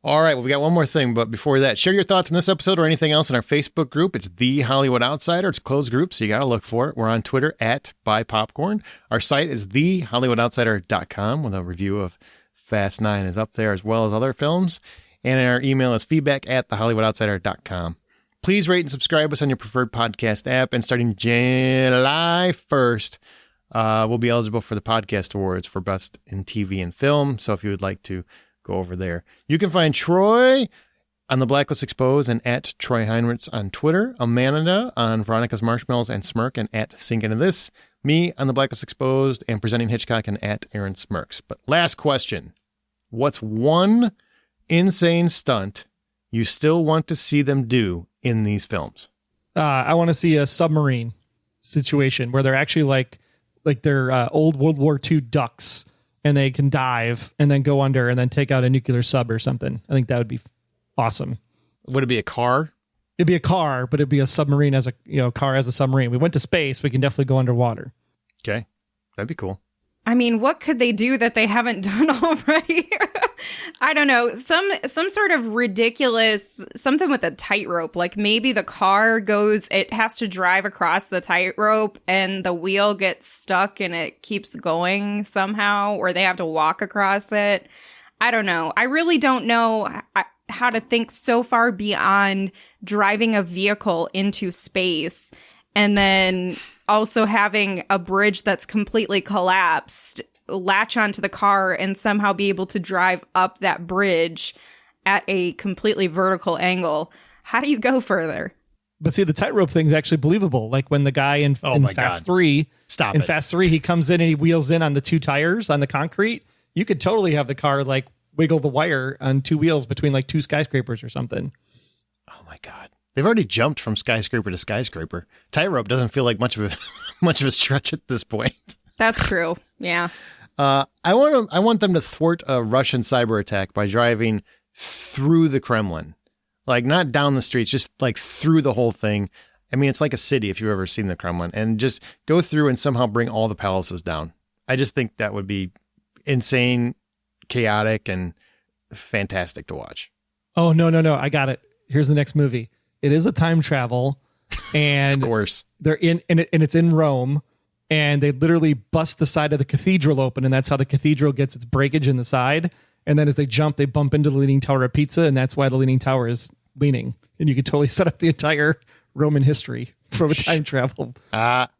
All right, well, we got one more thing, but before that, share your thoughts on this episode or anything else in our Facebook group. It's The Hollywood Outsider. It's a closed group, so you got to look for it. We're on Twitter at BuyPopcorn. Our site is thehollywoodoutsiders.com, with a review of Fast 9 is up there, as well as other films. And our email is feedback@thehollywoodoutsiders.com. Please rate and subscribe us on your preferred podcast app. And starting July 1st, will be eligible for the podcast awards for Best in TV and Film. So if you would like to go over there, you can find Troy on the Blacklist Exposed and at Troy Heinrichs on Twitter, Amanda on Veronica's Marshmallows and Smirk and at Sink Into This, me on the Blacklist Exposed and Presenting Hitchcock and at Aaron Smirks. But last question, what's one insane stunt you still want to see them do in these films? I want to see a submarine situation where they're actually like they're old World War II ducks and they can dive and then go under and then take out a nuclear sub or something. I think that would be awesome. Would it be a car? It'd be a car, but it'd be a submarine as a car as a submarine. We went to space. We can definitely go underwater. Okay. That'd be cool. I mean, what could they do that they haven't done already? I don't know. Some sort of ridiculous, something with a tightrope. Like maybe the car it has to drive across the tightrope and the wheel gets stuck and it keeps going somehow, or they have to walk across it. I don't know. I really don't know how to think so far beyond driving a vehicle into space and then also having a bridge that's completely collapsed, latch onto the car and somehow be able to drive up that bridge at a completely vertical angle. How do you go further? But see, the tightrope thing's actually believable. Like when the guy in Fast 3, Fast 3, he comes in and he wheels in on the two tires on the concrete. You could totally have the car like wiggle the wire on two wheels between like two skyscrapers or something. Oh my God. They've already jumped from skyscraper to skyscraper. Tightrope doesn't feel like much of a stretch at this point. That's true. Yeah. I want them to thwart a Russian cyber attack by driving through the Kremlin, like not down the streets, just like through the whole thing. I mean, it's like a city if you've ever seen the Kremlin, and just go through and somehow bring all the palaces down. I just think that would be insane, chaotic, and fantastic to watch. Oh, no. I got it. Here's the next movie. It is a time travel, and of course they're and it's in Rome, and they literally bust the side of the cathedral open, and that's how the cathedral gets its breakage in the side. And then as they jump, they bump into the Leaning Tower of Pisa, and that's why the Leaning Tower is leaning. And you could totally set up the entire Roman history from a time travel.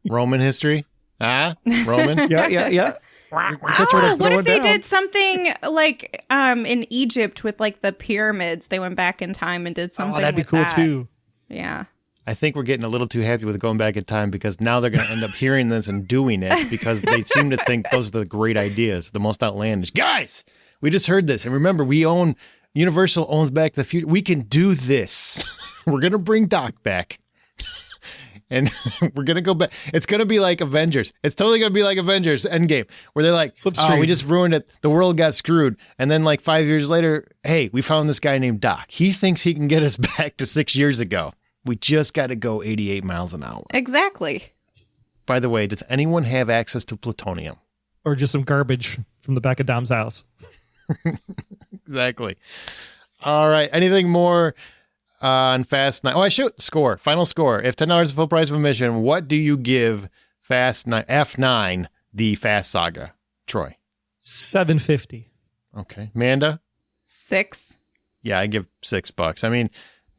Roman history? Roman? Yeah. What if they did something like in Egypt with like the pyramids? They went back in time and did something. Oh, that'd be cool too. Yeah. I think we're getting a little too happy with going back in time because now they're going to end up hearing this and doing it because they seem to think those are the great ideas, the most outlandish. Guys, we just heard this. And remember, Universal owns Back to the Future. We can do this. We're going to bring Doc back. And we're going to go back. It's going to be like Avengers. It's totally going to be like Avengers Endgame, where they're like, oh, we just ruined it. The world got screwed. And then like 5 years later, hey, we found this guy named Doc. He thinks he can get us back to 6 years ago. We just got to go 88 miles an hour. Exactly. By the way, does anyone have access to plutonium? Or just some garbage from the back of Dom's house? Exactly. All right. Anything more on Fast 9? Oh, I shoot. Score. Final score. If $10 is full price of admission, what do you give Fast 9, F9, the Fast Saga? Troy. $7.50. Okay. Amanda? 6. Yeah, I give $6. I mean,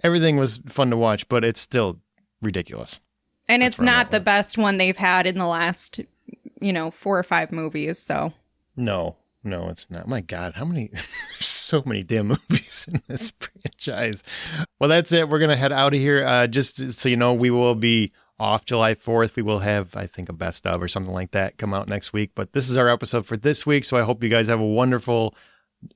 everything was fun to watch, but it's still ridiculous. And it's not the best one they've had in the last, 4 or 5 movies, so. No, it's not. My God, there's so many damn movies in this franchise. Well, that's it. We're going to head out of here. Just so you know, we will be off July 4th. We will have, I think, a best of or something like that come out next week. But this is our episode for this week. So I hope you guys have a wonderful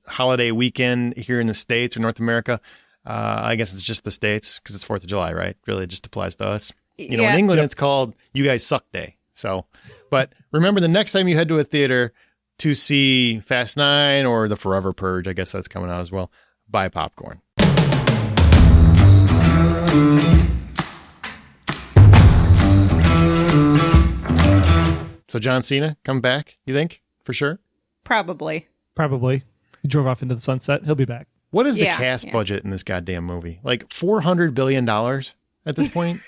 holiday weekend here in the States or North America. I guess it's just the States because it's 4th of July, right? Really, it just applies to us. In England, It's called You Guys Suck Day. So, but remember the next time you head to a theater to see Fast 9 or The Forever Purge, I guess that's coming out as well, buy popcorn. So John Cena, come back, you think? For sure? Probably. He drove off into the sunset. He'll be back. What is the cast budget in this goddamn movie? Like $400 billion at this point?